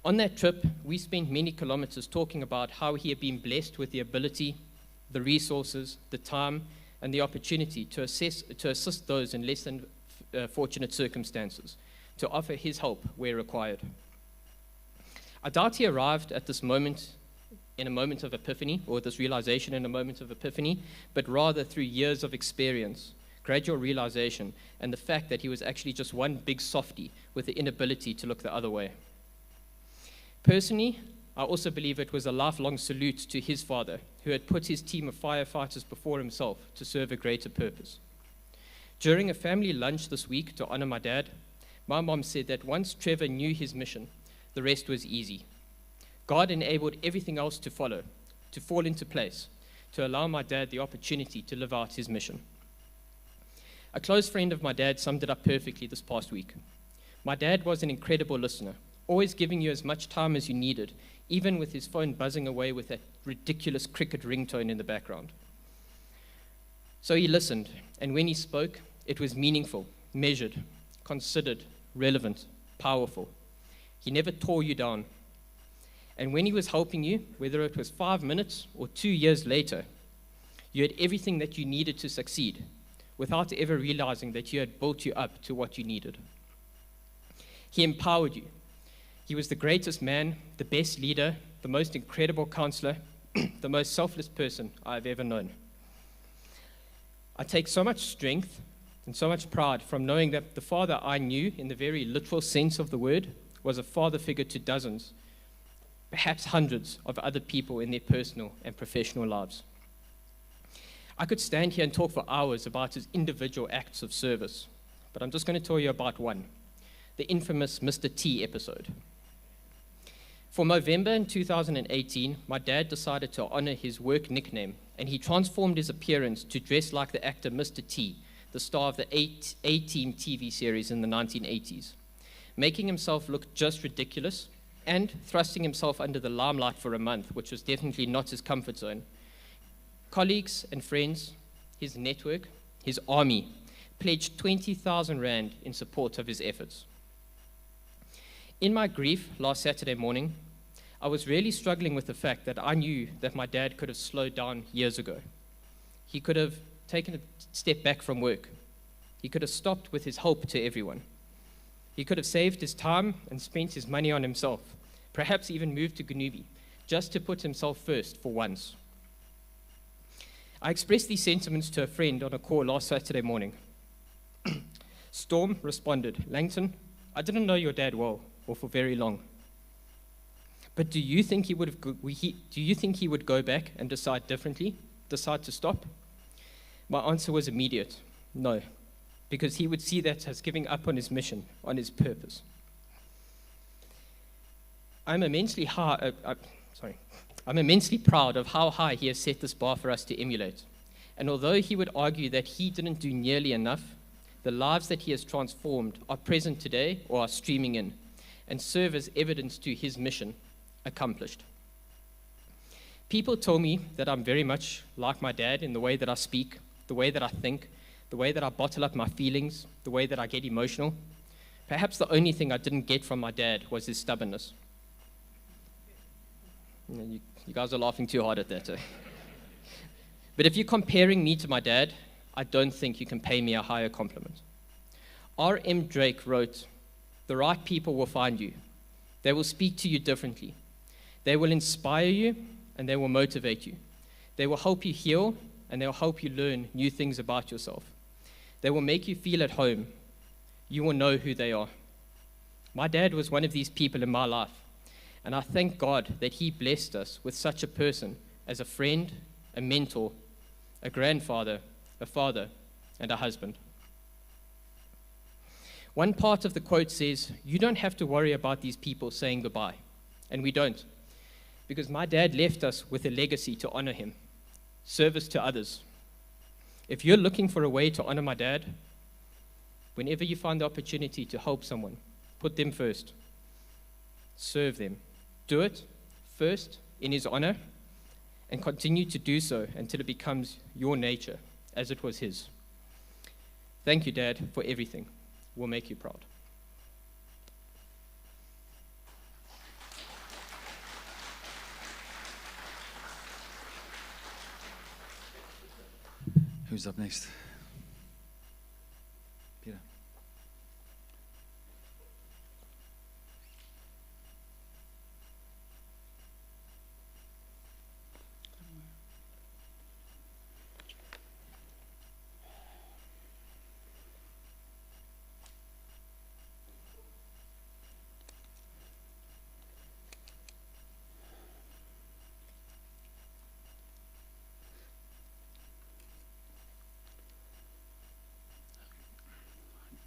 [SPEAKER 4] On that trip, we spent many kilometers talking about how he had been blessed with the ability, the resources, the time, and the opportunity to assist those in less than fortunate circumstances, to offer his help where required. I doubt he arrived at this moment in a moment of epiphany, or this realization in a moment of epiphany, but rather through years of experience, gradual realization, and the fact that he was actually just one big softie with the inability to look the other way. Personally, I also believe it was a lifelong salute to his father, who had put his team of firefighters before himself to serve a greater purpose. During a family lunch this week to honor my dad, my mom said that once Trevor knew his mission, the rest was easy. God enabled everything else to follow, to fall into place, to allow my dad the opportunity to live out his mission. A close friend of my dad summed it up perfectly this past week. My dad was an incredible listener, always giving you as much time as you needed, even with his phone buzzing away with that ridiculous cricket ringtone in the background. So he listened, and when he spoke, it was meaningful, measured, considered, relevant, powerful. He never tore you down. And when he was helping you, whether it was 5 minutes or 2 years later, you had everything that you needed to succeed, without ever realizing that he had built you up to what you needed. He empowered you. He was the greatest man, the best leader, the most incredible counselor, the most selfless person I've ever known. I take so much strength and so much pride from knowing that the father I knew, in the very literal sense of the word, was a father figure to dozens, perhaps hundreds of other people in their personal and professional lives. I could stand here and talk for hours about his individual acts of service, but I'm just going to tell you about one, the infamous Mr. T episode. For November in 2018, my dad decided to honor his work nickname, and he transformed his appearance to dress like the actor Mr. T, the star of the A-Team TV series in the 1980s, making himself look just ridiculous and thrusting himself under the limelight for a month, which was definitely not his comfort zone. Colleagues and friends, his network, his army, pledged 20,000 Rand in support of his efforts. In my grief last Saturday morning, I was really struggling with the fact that I knew that my dad could have slowed down years ago. He could have taken a step back from work. He could have stopped with his help to everyone. He could have saved his time and spent his money on himself, perhaps even moved to Ganubi, just to put himself first for once. I expressed these sentiments to a friend on a call last Saturday morning. Storm responded, "Langton, I didn't know your dad well or for very long. But do you think he would go back and decide differently, decide to stop?" My answer was immediate, no, because he would see that as giving up on his mission, on his purpose. I'm immensely proud of how high he has set this bar for us to emulate. And although he would argue that he didn't do nearly enough, the lives that he has transformed are present today or are streaming in and serve as evidence to his mission accomplished. People tell me that I'm very much like my dad in the way that I speak, the way that I think, the way that I bottle up my feelings, the way that I get emotional. Perhaps the only thing I didn't get from my dad was his stubbornness. You guys are laughing too hard at that. But if you're comparing me to my dad, I don't think you can pay me a higher compliment. R.M. Drake wrote, "The right people will find you. They will speak to you differently. They will inspire you and they will motivate you. They will help you heal and they will help you learn new things about yourself. They will make you feel at home. You will know who they are." My dad was one of these people in my life, and I thank God that he blessed us with such a person as a friend, a mentor, a grandfather, a father, and a husband. One part of the quote says, "You don't have to worry about these people saying goodbye." And we don't, because my dad left us with a legacy to honor him, service to others. If you're looking for a way to honor my dad, whenever you find the opportunity to help someone, put them first. Serve them. Do it first in his honor and continue to do so until it becomes your nature as it was his. Thank you, Dad, for everything. We'll make you proud.
[SPEAKER 2] Who's up next? Peter.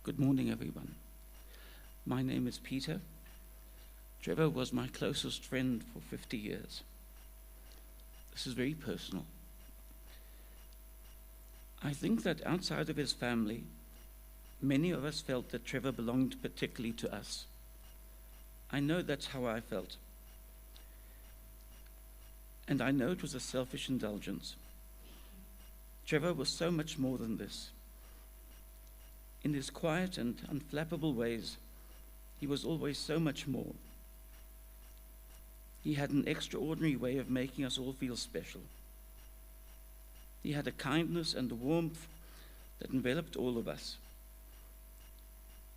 [SPEAKER 5] Good morning, everyone. My name is Peter. Trevor was my closest friend for 50 years. This is very personal. I think that outside of his family, many of us felt that Trevor belonged particularly to us. I know that's how I felt. And I know it was a selfish indulgence. Trevor was so much more than this. In his quiet and unflappable ways, he was always so much more. He had an extraordinary way of making us all feel special. He had a kindness and a warmth that enveloped all of us.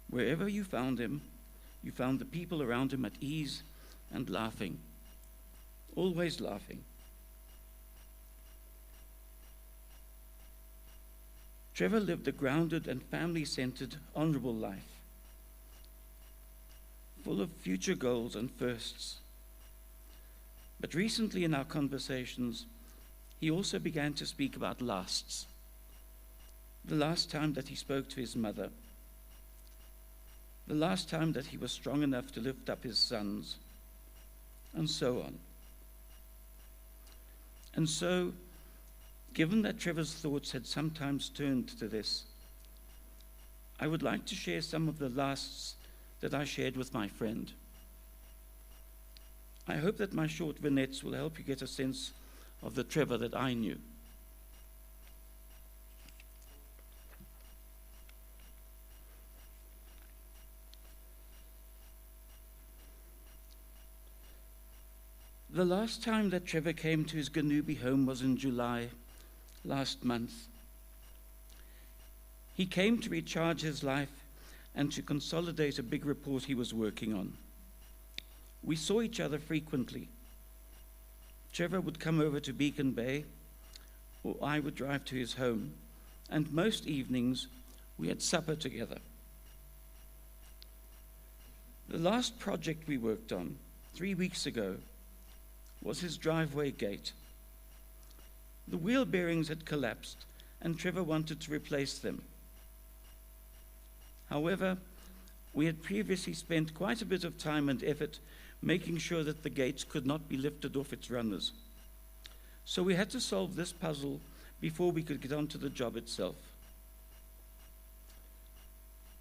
[SPEAKER 5] Wherever you found him, you found the people around him at ease and laughing, always laughing. Trevor lived a grounded and family-centered, honorable life, full of future goals and firsts. But recently in our conversations, he also began to speak about lasts. The last time that he spoke to his mother, the last time that he was strong enough to lift up his sons, and so on. And so, given that Trevor's thoughts had sometimes turned to this, I would like to share some of the lasts that I shared with my friend. I hope that my short vignettes will help you get a sense of the Trevor that I knew. The last time that Trevor came to his Ganubi home was in July last month. He came to recharge his life and to consolidate a big report he was working on. We saw each other frequently. Trevor would come over to Beacon Bay, or I would drive to his home, and most evenings we had supper together. The last project we worked on 3 weeks ago was his driveway gate. The wheel bearings had collapsed, and Trevor wanted to replace them. However, we had previously spent quite a bit of time and effort making sure that the gates could not be lifted off its runners. So we had to solve this puzzle before we could get on to the job itself.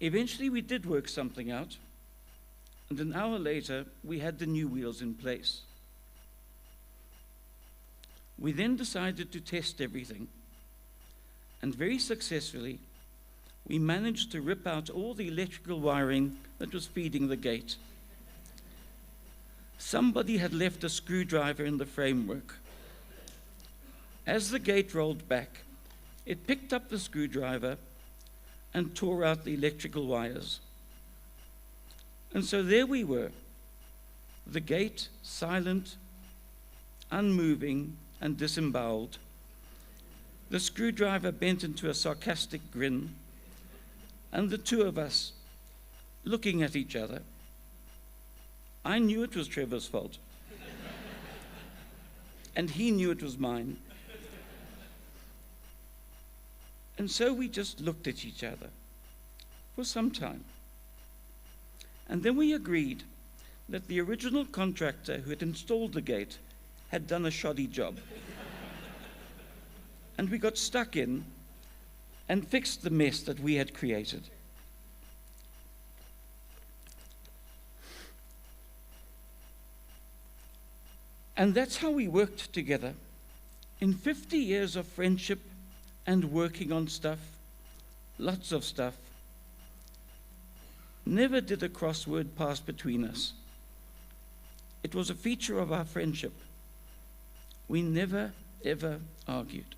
[SPEAKER 5] Eventually, we did work something out, and an hour later, we had the new wheels in place. We then decided to test everything, and very successfully, we managed to rip out all the electrical wiring that was feeding the gate. Somebody had left a screwdriver in the framework. As the gate rolled back, it picked up the screwdriver and tore out the electrical wires. And so there we were, the gate silent, unmoving, and disemboweled. The screwdriver bent into a sarcastic grin, and the two of us looking at each other. I knew it was Trevor's fault, and he knew it was mine. And so we just looked at each other for some time. And then we agreed that the original contractor who had installed the gate had done a shoddy job. And we got stuck in and fixed the mess that we had created. And that's how we worked together. In 50 years of friendship and working on stuff, lots of stuff, never did a crossword pass between us. It was a feature of our friendship. We never, ever argued.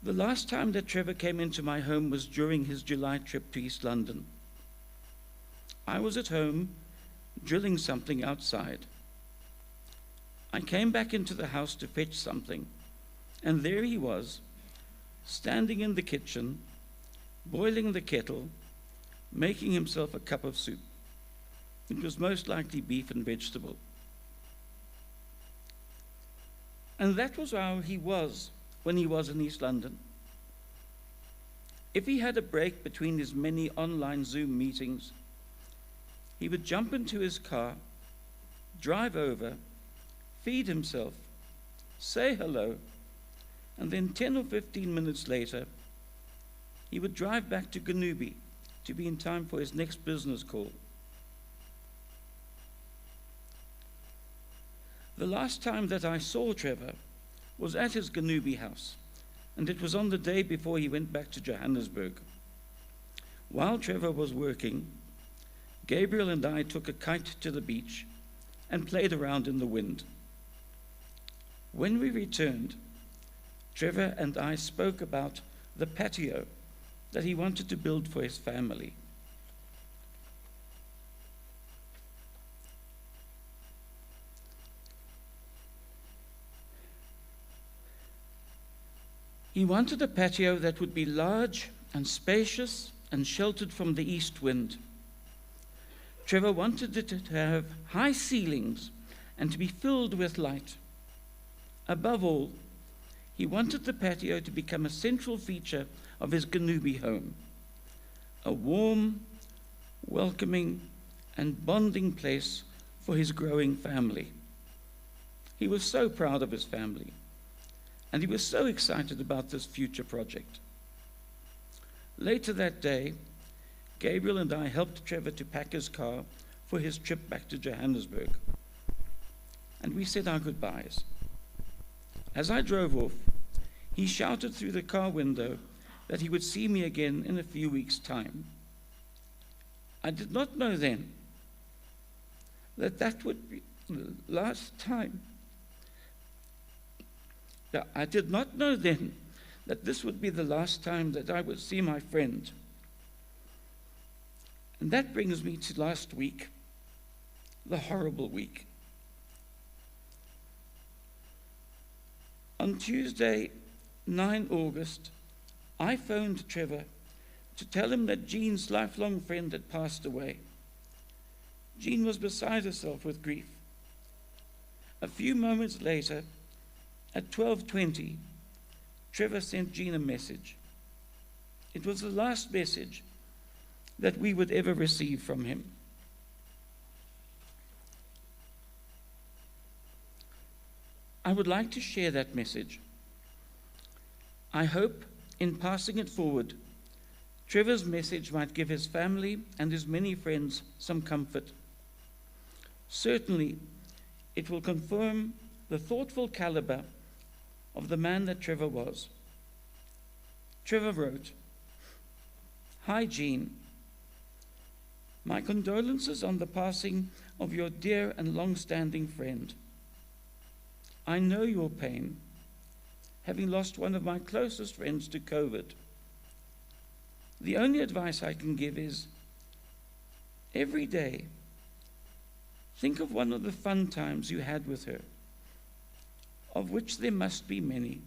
[SPEAKER 5] The last time that Trevor came into my home was during his July trip to East London. I was at home drilling something outside. I came back into the house to fetch something, and there he was, standing in the kitchen, boiling the kettle, making himself a cup of soup. It was most likely beef and vegetable. And that was how he was when he was in East London. If he had a break between his many online Zoom meetings, he would jump into his car, drive over, feed himself, say hello, and then 10 or 15 minutes later, he would drive back to Ganubi to be in time for his next business call. The last time that I saw Trevor was at his Ganubi house, and it was on the day before he went back to Johannesburg. While Trevor was working, Gabriel and I took a kite to the beach and played around in the wind. When we returned, Trevor and I spoke about the patio that he wanted to build for his family. He wanted a patio that would be large and spacious and sheltered from the east wind. Trevor wanted it to have high ceilings and to be filled with light. Above all, he wanted the patio to become a central feature of his Ganubi home, a warm, welcoming, and bonding place for his growing family. He was so proud of his family, and he was so excited about this future project. Later that day, Gabriel and I helped Trevor to pack his car for his trip back to Johannesburg, and we said our goodbyes. As I drove off, he shouted through the car window that he would see me again in a few weeks' time. I did not know then that that would be the last time I did not know then that this would be the last time that I would see my friend. And that brings me to last week, the horrible week. On Tuesday, 9 August, I phoned Trevor to tell him that Jean's lifelong friend had passed away. Jean was beside herself with grief. A few moments later, at 12:20, Trevor sent Jean a message. It was the last message that we would ever receive from him. I would like to share that message. I hope, in passing it forward, Trevor's message might give his family and his many friends some comfort. Certainly, it will confirm the thoughtful caliber of the man that Trevor was. Trevor wrote, "Hi, Jean. My condolences on the passing of your dear and long-standing friend. I know your pain, having lost one of my closest friends to COVID. The only advice I can give is, every day, think of one of the fun times you had with her, of which there must be many.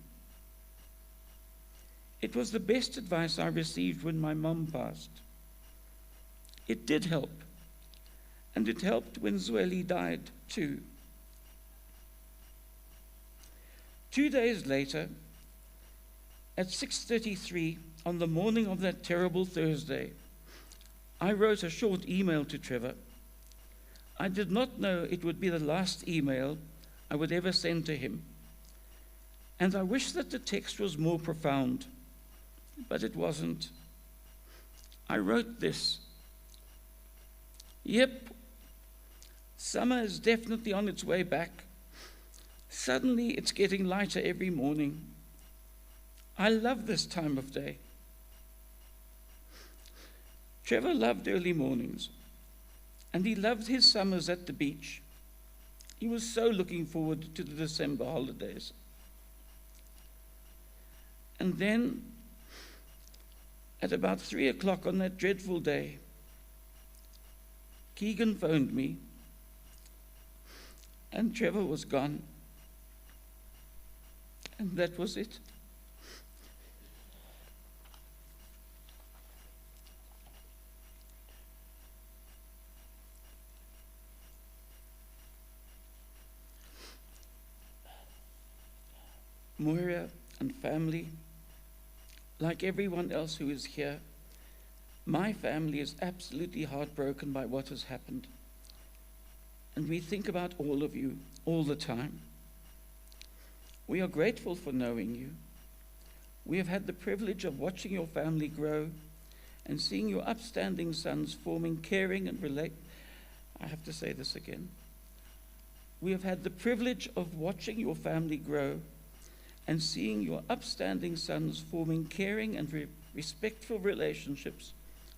[SPEAKER 5] It was the best advice I received when my mom passed. It did help, and it helped when Zweli died too. 2 days later, at 6:33 on the morning of that terrible Thursday, I wrote a short email to Trevor. I did not know it would be the last email I would ever send to him, and I wish that the text was more profound, but it wasn't. I wrote this: Yep, summer is definitely on its way back. Suddenly it's getting lighter every morning. I love this time of day. Trevor loved early mornings, and he loved his summers at the beach. He was so looking forward to the December holidays. And then, at about 3 o'clock on that dreadful day, Keegan phoned me, and Trevor was gone. And that was it. Moira and family, like everyone else who is here, my family is absolutely heartbroken by what has happened. And we think about all of you all the time. We are grateful for knowing you. We have had the privilege of watching your family grow and seeing your upstanding sons forming caring and I have to say this again. We have had the privilege of watching your family grow and seeing your upstanding sons forming caring and respectful relationships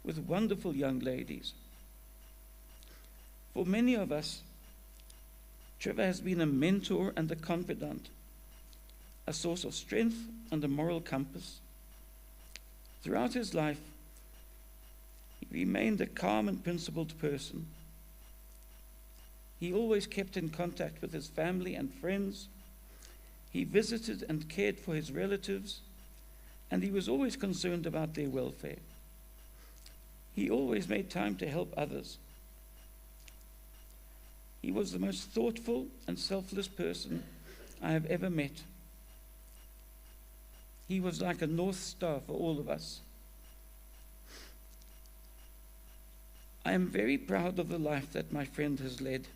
[SPEAKER 5] with wonderful young ladies. For many of us, Trevor has been a mentor and a confidant, a source of strength and a moral compass. Throughout his life, he remained a calm and principled person. He always kept in contact with his family and friends. He visited and cared for his relatives, and he was always concerned about their welfare. He always made time to help others. He was the most thoughtful and selfless person I have ever met. He was like a North Star for all of us. I am very proud of the life that my friend has led,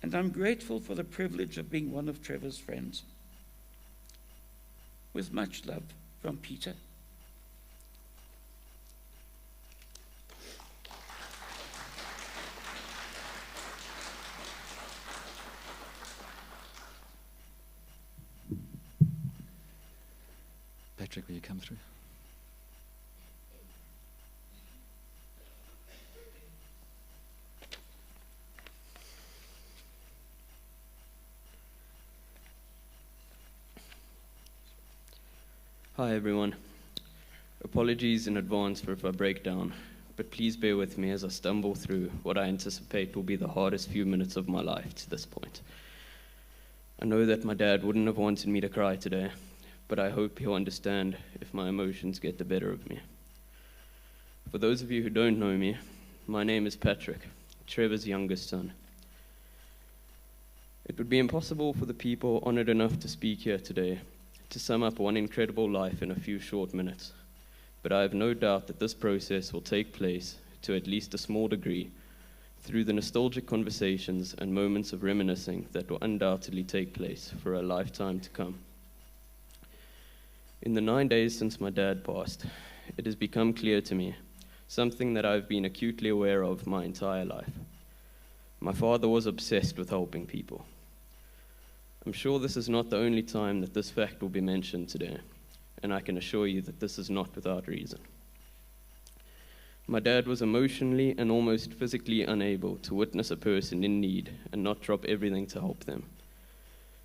[SPEAKER 5] and I'm grateful for the privilege of being one of Trevor's friends. With much love from Peter.
[SPEAKER 2] Patrick, will you come through?
[SPEAKER 6] Hi everyone. Apologies in advance for if I break down, but please bear with me as I stumble through what I anticipate will be the hardest few minutes of my life to this point. I know that my dad wouldn't have wanted me to cry today, but I hope he'll understand if my emotions get the better of me. For those of you who don't know me, my name is Patrick, Trevor's youngest son. It would be impossible for the people honored enough to speak here today to sum up one incredible life in a few short minutes, but I have no doubt that this process will take place, to at least a small degree, through the nostalgic conversations and moments of reminiscing that will undoubtedly take place for a lifetime to come. In the 9 days since my dad passed, it has become clear to me, something that I've been acutely aware of my entire life. My father was obsessed with helping people. I'm sure this is not the only time that this fact will be mentioned today, and I can assure you that this is not without reason. My dad was emotionally and almost physically unable to witness a person in need and not drop everything to help them.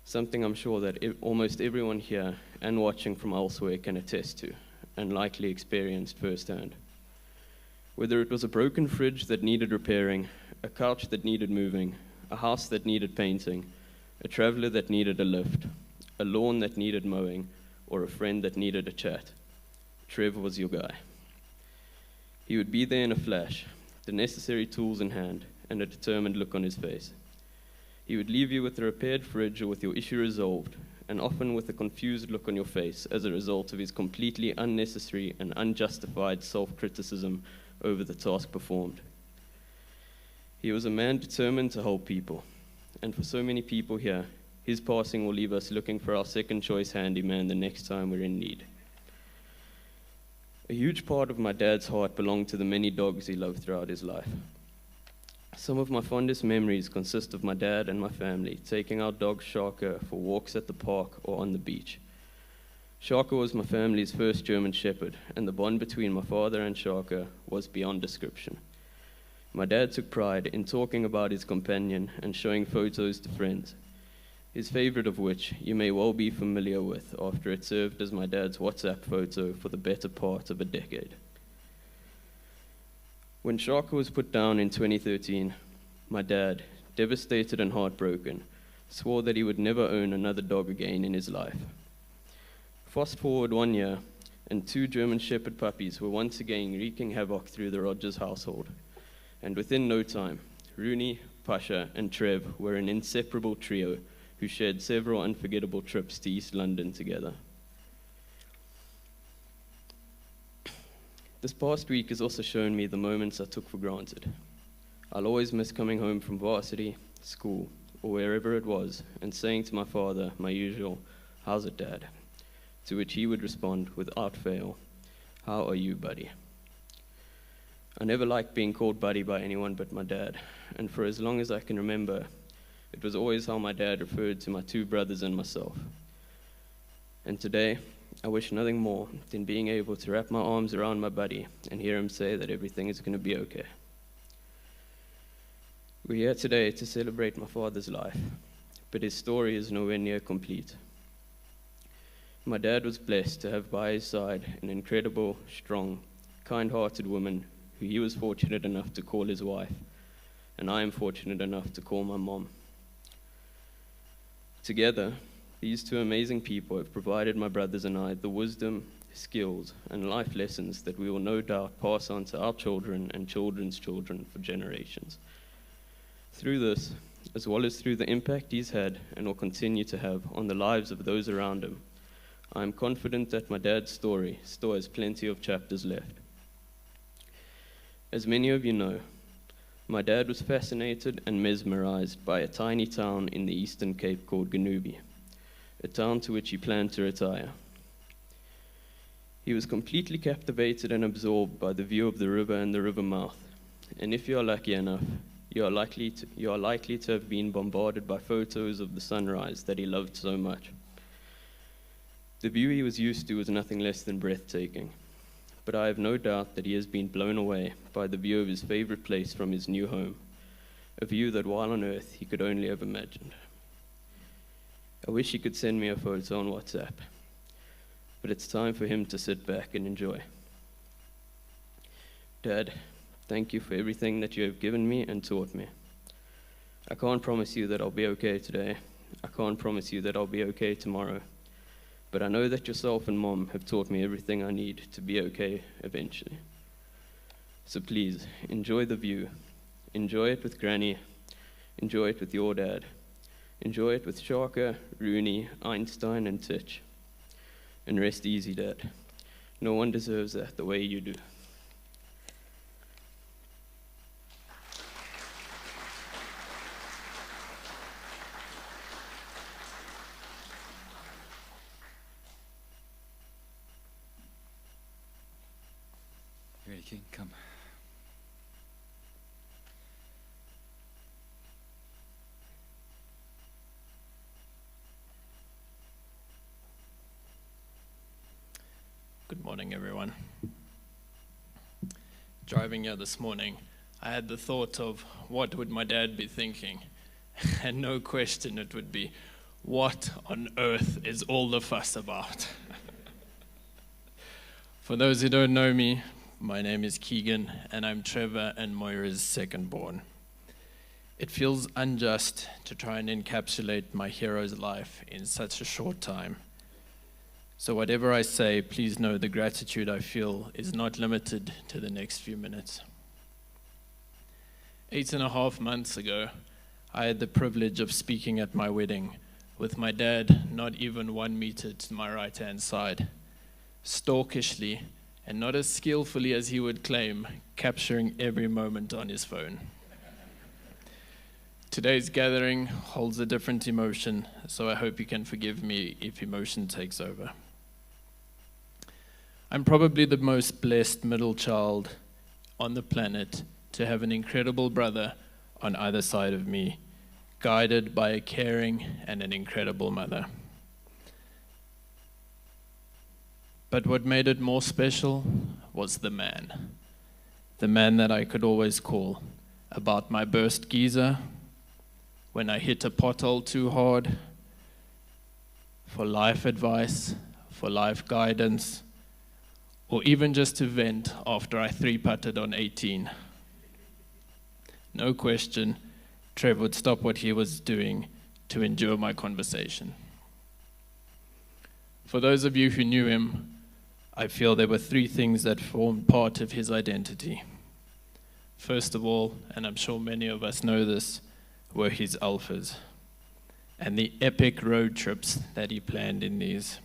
[SPEAKER 6] Something I'm sure that almost everyone here and watching from elsewhere can attest to, and likely experienced firsthand. Whether it was a broken fridge that needed repairing, a couch that needed moving, a house that needed painting, a traveler that needed a lift, a lawn that needed mowing, or a friend that needed a chat, Trevor was your guy. He would be there in a flash, the necessary tools in hand, and a determined look on his face. He would leave you with a repaired fridge or with your issue resolved, and often with a confused look on your face as a result of his completely unnecessary and unjustified self-criticism over the task performed. He was a man determined to help people, and for so many people here, his passing will leave us looking for our second choice handyman the next time we're in need. A huge part of my dad's heart belonged to the many dogs he loved throughout his life. Some of my fondest memories consist of my dad and my family taking our dog Shaka for walks at the park or on the beach. Shaka was my family's first German Shepherd, and the bond between my father and Shaka was beyond description. My dad took pride in talking about his companion and showing photos to friends, his favorite of which you may well be familiar with after it served as my dad's WhatsApp photo for the better part of a decade. When Shaka was put down in 2013, my dad, devastated and heartbroken, swore that he would never own another dog again in his life. Fast forward 1 year, and 2 German Shepherd puppies were once again wreaking havoc through the Rogers household. And within no time, Rooney, Pasha, and Trev were an inseparable trio who shared several unforgettable trips to East London together. This past week has also shown me the moments I took for granted. I'll always miss coming home from varsity, school, or wherever it was, and saying to my father my usual, "How's it, Dad?" To which he would respond without fail, "How are you, buddy?" I never liked being called buddy by anyone but my dad, and for as long as I can remember, it was always how my dad referred to my 2 brothers and myself. And today, I wish nothing more than being able to wrap my arms around my buddy and hear him say that everything is going to be okay. We're here today to celebrate my father's life, but his story is nowhere near complete. My dad was blessed to have by his side an incredible, strong, kind-hearted woman who he was fortunate enough to call his wife, and I am fortunate enough to call my mom. Together, these 2 amazing people have provided my brothers and I the wisdom, skills, and life lessons that we will no doubt pass on to our children and children's children for generations. Through this, as well as through the impact he's had and will continue to have on the lives of those around him, I am confident that my dad's story still has plenty of chapters left. As many of you know, my dad was fascinated and mesmerized by a tiny town in the Eastern Cape called Ganubi, a town to which he planned to retire. He was completely captivated and absorbed by the view of the river and the river mouth, and if you are lucky enough, you are likely to have been bombarded by photos of the sunrise that he loved so much. The view he was used to was nothing less than breathtaking, but I have no doubt that he has been blown away by the view of his favorite place from his new home, a view that while on earth he could only have imagined. I wish he could send me a photo on WhatsApp. but it's time for him to sit back and enjoy. Dad, thank you for everything that you have given me and taught me. I can't promise you that I'll be okay today. I can't promise you that I'll be okay tomorrow. But I know that yourself and Mom have taught me everything I need to be okay eventually. So please, enjoy the view. Enjoy it with Granny. Enjoy it with your dad. Enjoy it with Sharka, Rooney, Einstein, and Titch. And rest easy, Dad. No one deserves that the way you do.
[SPEAKER 2] Ready, King? Come.
[SPEAKER 7] Good morning, everyone. Driving here this morning, I had the thought of what would my dad be thinking? And no question it would be, what on earth is all the fuss about? For those who don't know me, my name is Keegan, and I'm Trevor and Moira's second born. It feels unjust to try and encapsulate my hero's life in such a short time. So whatever I say, please know the gratitude I feel is not limited to the next few minutes. 8.5 months ago, I had the privilege of speaking at my wedding with my dad not even 1 meter to my right-hand side, stalkishly and not as skillfully as he would claim, capturing every moment on his phone. Today's gathering holds a different emotion, so I hope you can forgive me if emotion takes over. I'm probably the most blessed middle child on the planet to have an incredible brother on either side of me, guided by a caring and an incredible mother. But what made it more special was the man that I could always call about my burst geyser, when I hit a pothole too hard, for life advice, for life guidance, or even just to vent after I 3-putted on 18. No question, Trevor would stop what he was doing to endure my conversation. For those of you who knew him, I feel there were 3 things that formed part of his identity. First of all, and I'm sure many of us know this, were his alphas and the epic road trips that he planned in these.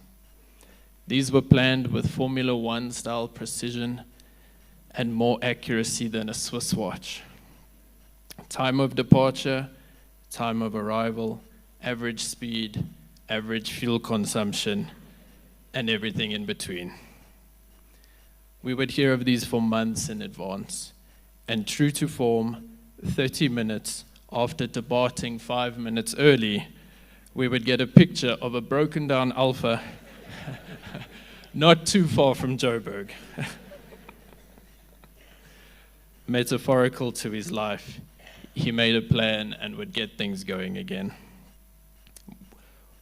[SPEAKER 7] These were planned with Formula One style precision and more accuracy than a Swiss watch. Time of departure, time of arrival, average speed, average fuel consumption, and everything in between. We would hear of these for months in advance, and true to form, 30 minutes after departing 5 minutes early, we would get a picture of a broken down Alpha not too far from Joburg. Metaphorical to his life, he made a plan and would get things going again.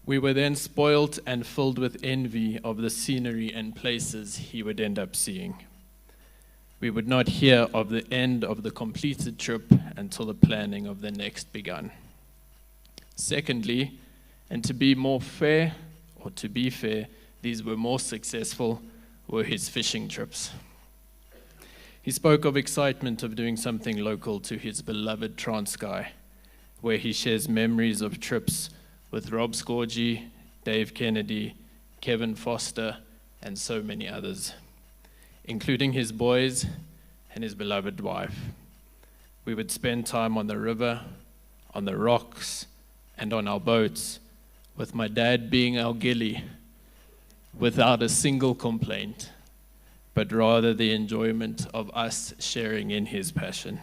[SPEAKER 7] We were then spoilt and filled with envy of the scenery and places he would end up seeing. We would not hear of the end of the completed trip until the planning of the next begun. Secondly, and to be fair, these were more successful, were his fishing trips. He spoke of excitement of doing something local to his beloved Transkei, where he shares memories of trips with Rob Scorgie, Dave Kennedy, Kevin Foster, and so many others, including his boys and his beloved wife. We would spend time on the river, on the rocks, and on our boats, with my dad being our ghillie, without a single complaint, but rather the enjoyment of us sharing in his passion.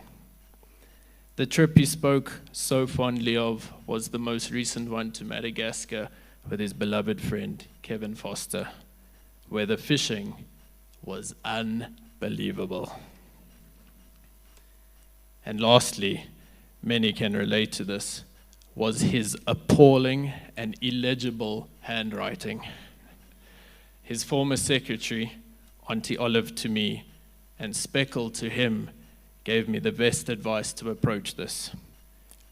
[SPEAKER 7] The trip he spoke so fondly of was the most recent one to Madagascar with his beloved friend, Kevin Foster, where the fishing was unbelievable. And lastly, many can relate to this, was his appalling and illegible handwriting. his former secretary, Auntie Olive, to me, and Speckle to him, gave me the best advice to approach this.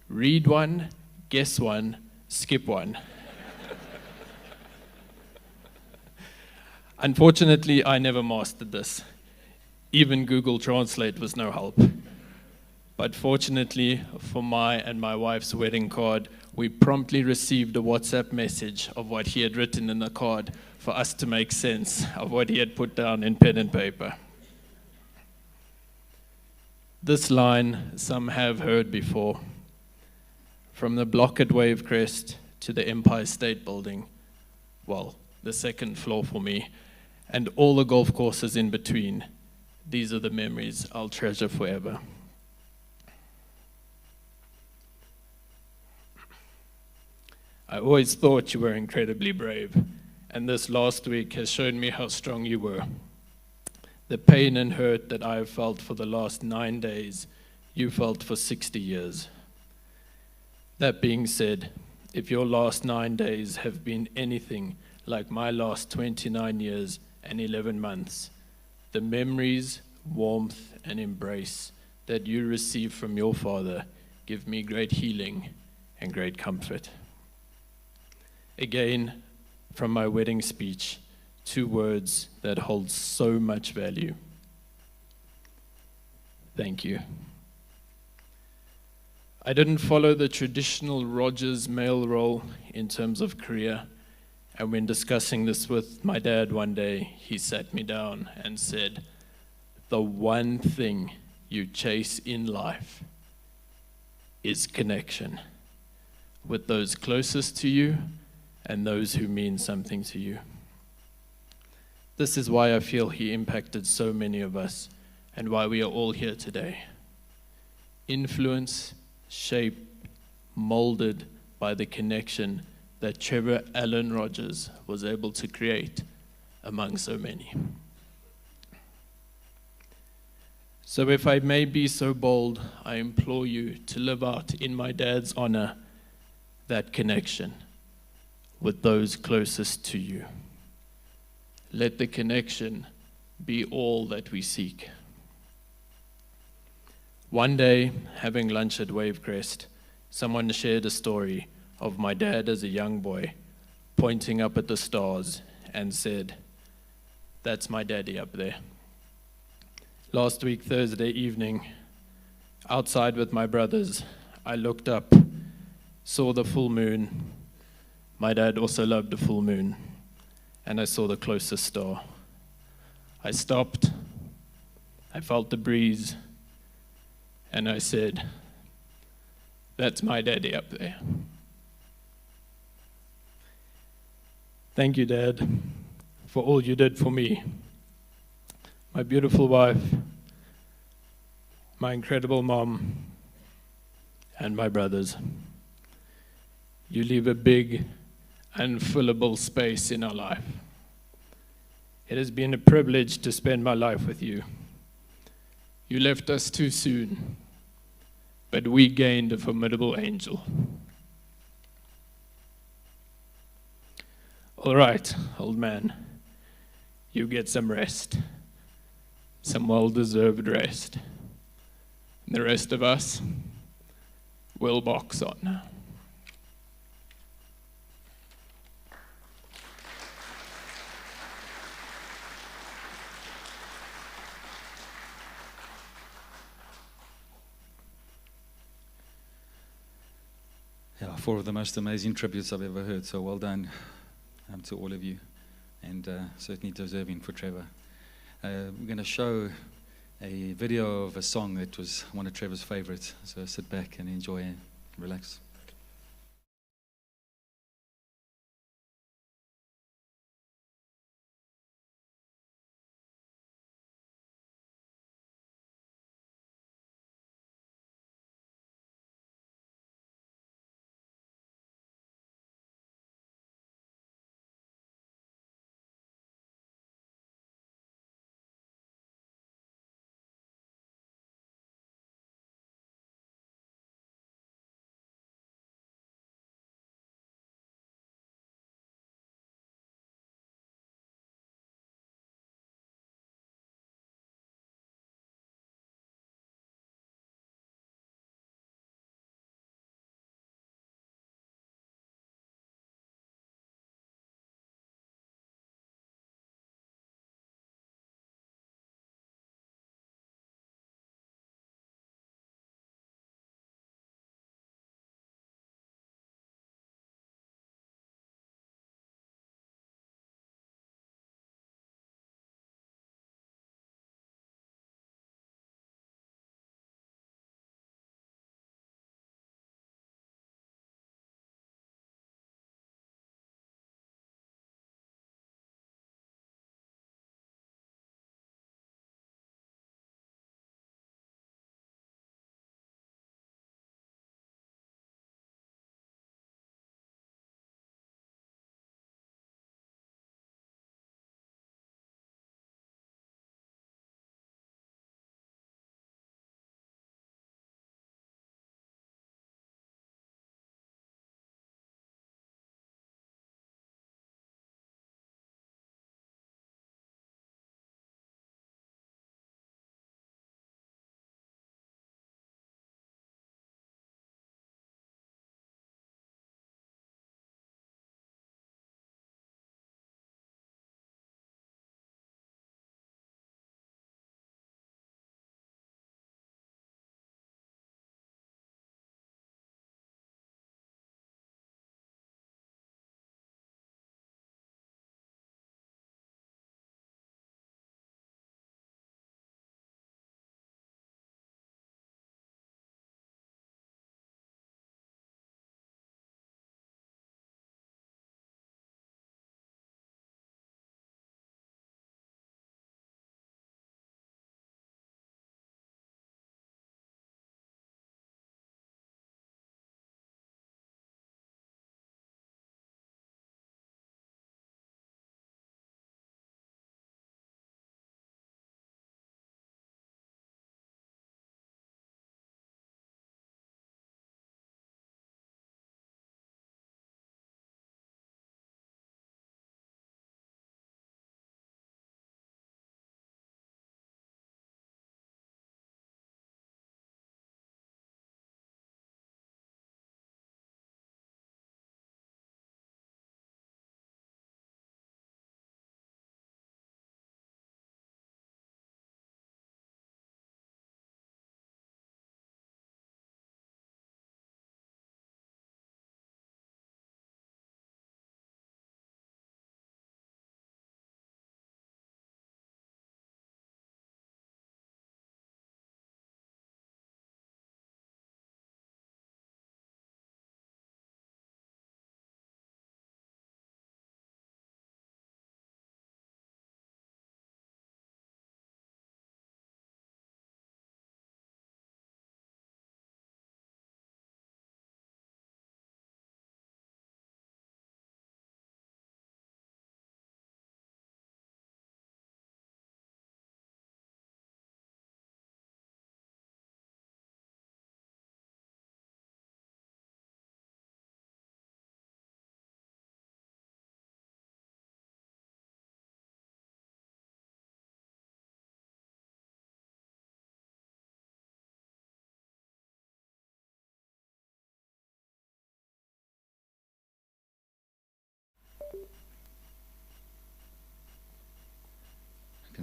[SPEAKER 7] Read one, guess one, skip one. Unfortunately, I never mastered this. Even Google Translate was no help. But fortunately, for my and my wife's wedding card, we promptly received a WhatsApp message of what he had written in the card for us to make sense of what he had put down in pen and paper. This line some have heard before. From the block at Wavecrest to the Empire State Building, well, the second floor for me, and all the golf courses in between, these are the memories I'll treasure forever. I always thought you were incredibly brave, and this last week has shown me how strong you were. The pain and hurt that I have felt for the last 9 days, you felt for 60 years. That being said, if your last 9 days have been anything like my last 29 years and 11 months, the memories, warmth, and embrace that you receive from your father give me great healing and great comfort. Again, from my wedding speech, 2 words that hold so much value. Thank you. I didn't follow the traditional Rogers male role in terms of career, and when discussing this with my dad one day, he sat me down and said, "The one thing you chase in life is connection with those closest to you and those who mean something to you." This is why I feel he impacted so many of us and why we are all here today. Influence, shaped, molded by the connection that Trevor Allen Rogers was able to create among so many. So if I may be so bold, I implore you to live out in my dad's honor that connection with those closest to you. Let the connection be all that we seek. One day, having lunch at Wavecrest, someone shared a story of my dad as a young boy, pointing up at the stars and said, "That's my daddy up there." Last week, Thursday evening, outside with my brothers, I looked up, saw the full moon. My dad also loved the full moon, and I saw the closest star. I stopped, I felt the breeze, and I said, "That's my daddy up there." Thank you, Dad, for all you did for me, my beautiful wife, my incredible mom, and my brothers. You leave a big, unfillable space in our life. It has been a privilege to spend my life with you. You left us too soon, but we gained a formidable angel. All right, old man, you get some rest, some well-deserved rest. And the rest of us will box on.
[SPEAKER 2] Yeah, 4 of the most amazing tributes I've ever heard, so well done to all of you, and certainly deserving for Trevor. We're going to show a video of a song that was one of Trevor's favorites, so sit back and enjoy and relax.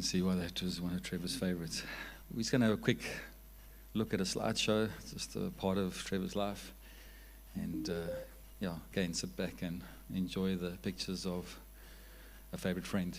[SPEAKER 2] can see why that was one of Trevor's favorites. We're just going to have a quick look at a slideshow, just a part of Trevor's life. And yeah, again, sit back and enjoy the pictures of a favorite friend.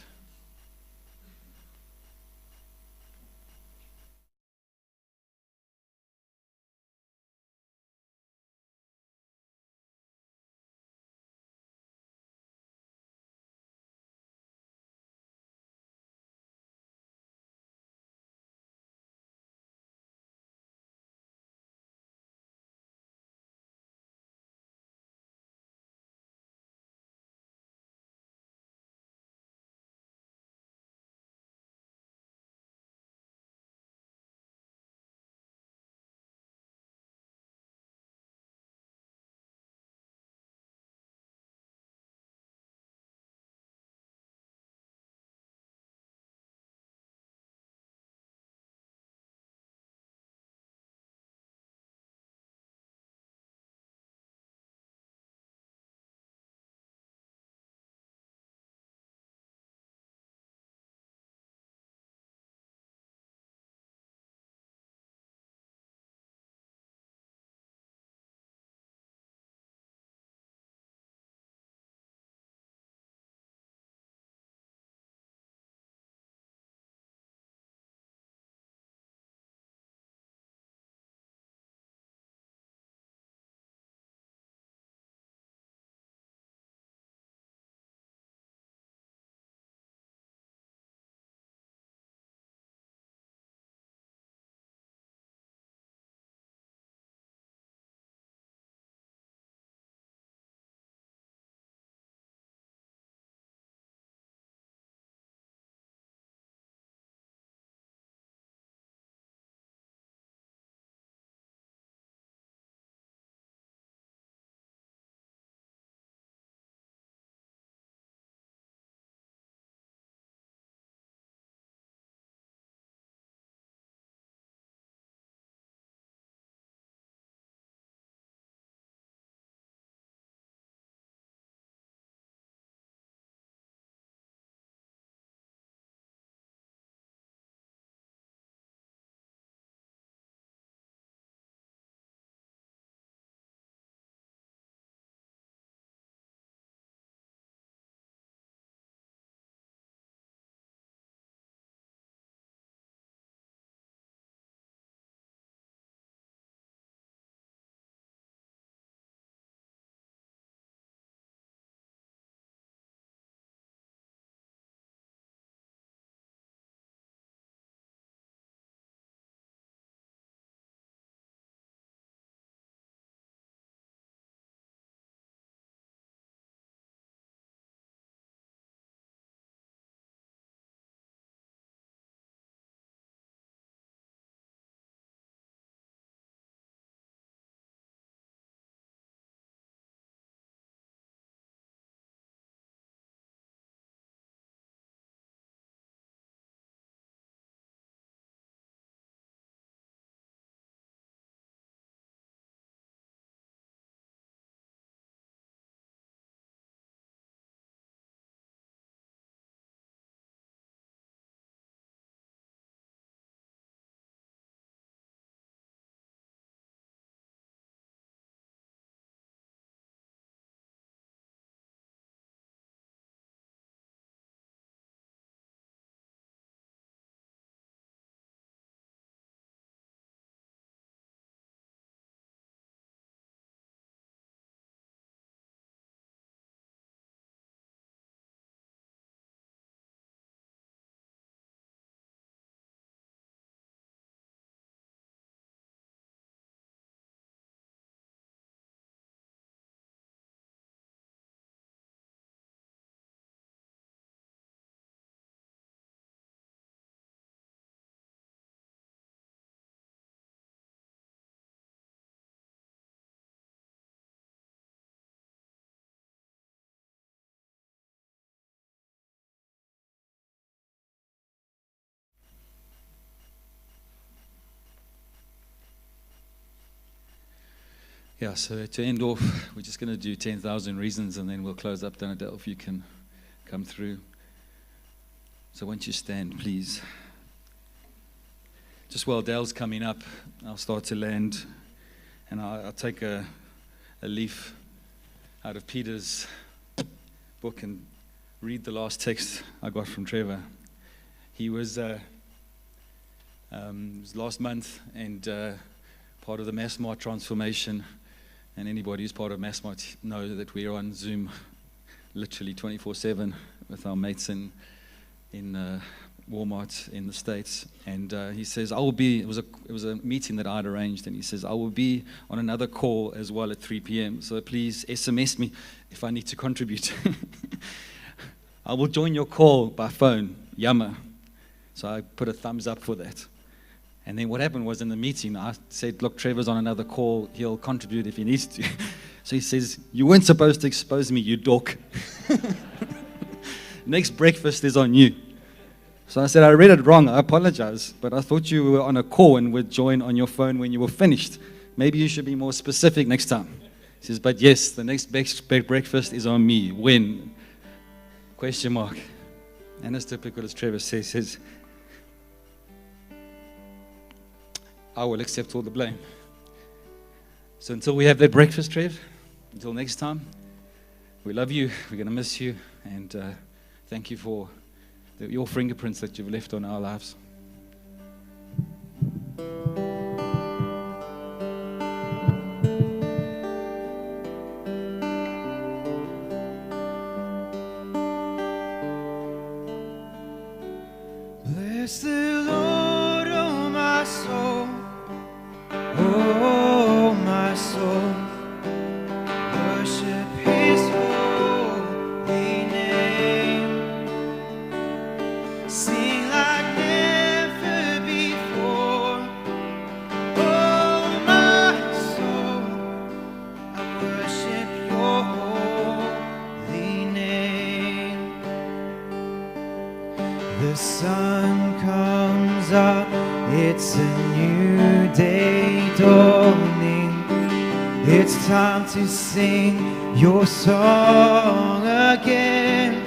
[SPEAKER 2] Yeah, so to end off, we're just going to do 10,000 reasons, and then we'll close up. Donadel, if you can come through.
[SPEAKER 3] So won't you stand, please? Just while Dale's coming up, I'll start to land, and I'll take a leaf out of Peter's book and read the last text I got from Trevor. He was last month and part of the MassMart transformation, and anybody who's part of MassMart knows that we're on Zoom literally 24/7 with our mates in Walmart in the States. And he says, I will be, it was a meeting that I'd arranged, and he says, I will be on another call as well at 3 p.m. So please SMS me if I need to contribute. I will join your call by phone, Yammer. So I put a thumbs up for that. And then what happened was in the meeting, I said, look, Trevor's on another call. He'll contribute if he needs to. So he says, you weren't supposed to expose me, you dork. Next breakfast is on you. So I said, I read it wrong. I apologize. But I thought you were on a call and would join on your phone when you were finished. Maybe you should be more specific next time. He says, but yes, the next breakfast is on me. When? Question mark. And as typical as Trevor says, I will accept all the blame. So until we have that breakfast, Trev, until next time, we love you, we're going to miss you, and thank you for your fingerprints that you've left on our lives.
[SPEAKER 1] Bless the Lord, oh my soul, oh my soul, worship His holy name, sing like never before, oh my soul, I worship Your holy name. The sun comes up, it's a new day dawning. It's time to sing Your song again.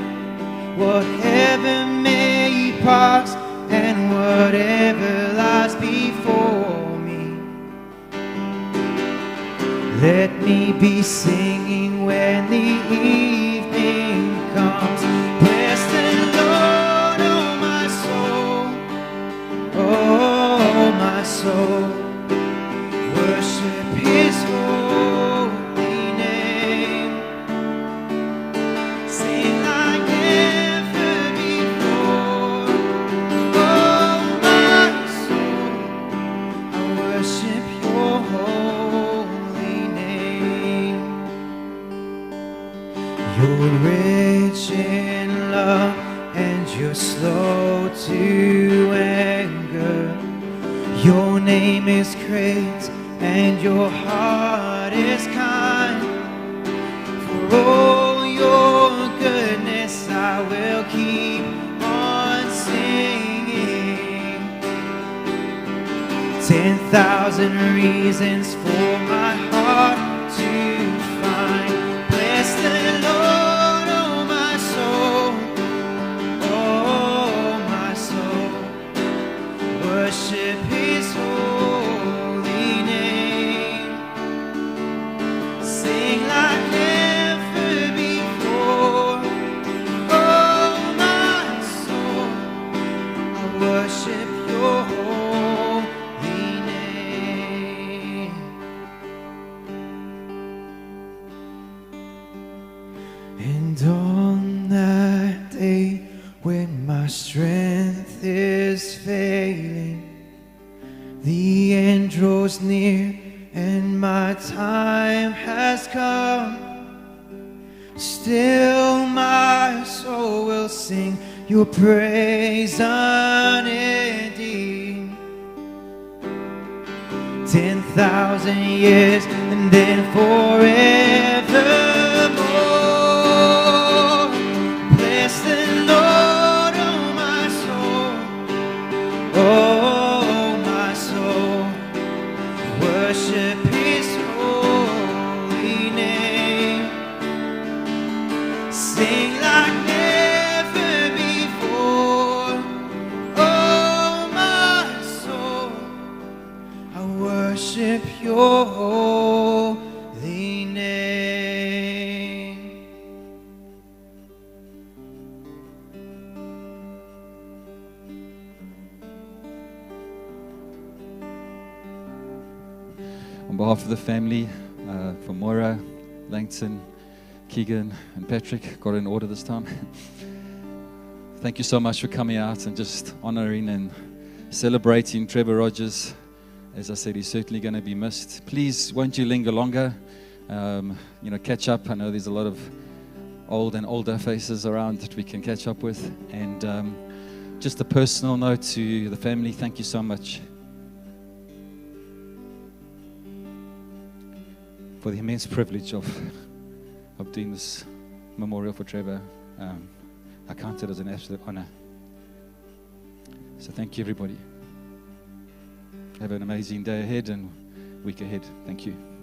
[SPEAKER 1] Whatever may pass and whatever lies before me, let me be singing when the evening comes. Bless the Lord, oh my soul, oh my soul, worship His holy name, sing like never before, oh my soul, I worship Your holy name. You're rich in love and You're slow to anger. Your name is great and Your heart is kind. For all Your goodness I will keep on singing. 10,000 reasons for my heart to find. Bless the Lord, oh my soul, oh my soul, worship His holy name, sing like never before, oh my soul, I worship Your holy name. And on that day when my strength is failing, the end draws near and my time has come, still my soul will sing Your praise unending. 10,000 years and then forevermore. Bless the Lord, oh my soul, oh my soul, worship His holy name, sing like never before, your holy name.
[SPEAKER 2] On behalf of the family, from Moira, Langton, Keegan, and Patrick, got it in order this time. Thank you so much for coming out and just honoring and celebrating Trevor Rogers. As I said, he's certainly going to be missed. Please, won't you linger longer? Catch up. I know there's a lot of old and older faces around that we can catch up with. And just a personal note to the family, thank you so much for the immense privilege of doing this memorial for Trevor. I count it as an absolute honor. So thank you, everybody. Have an amazing day ahead and week ahead. Thank you.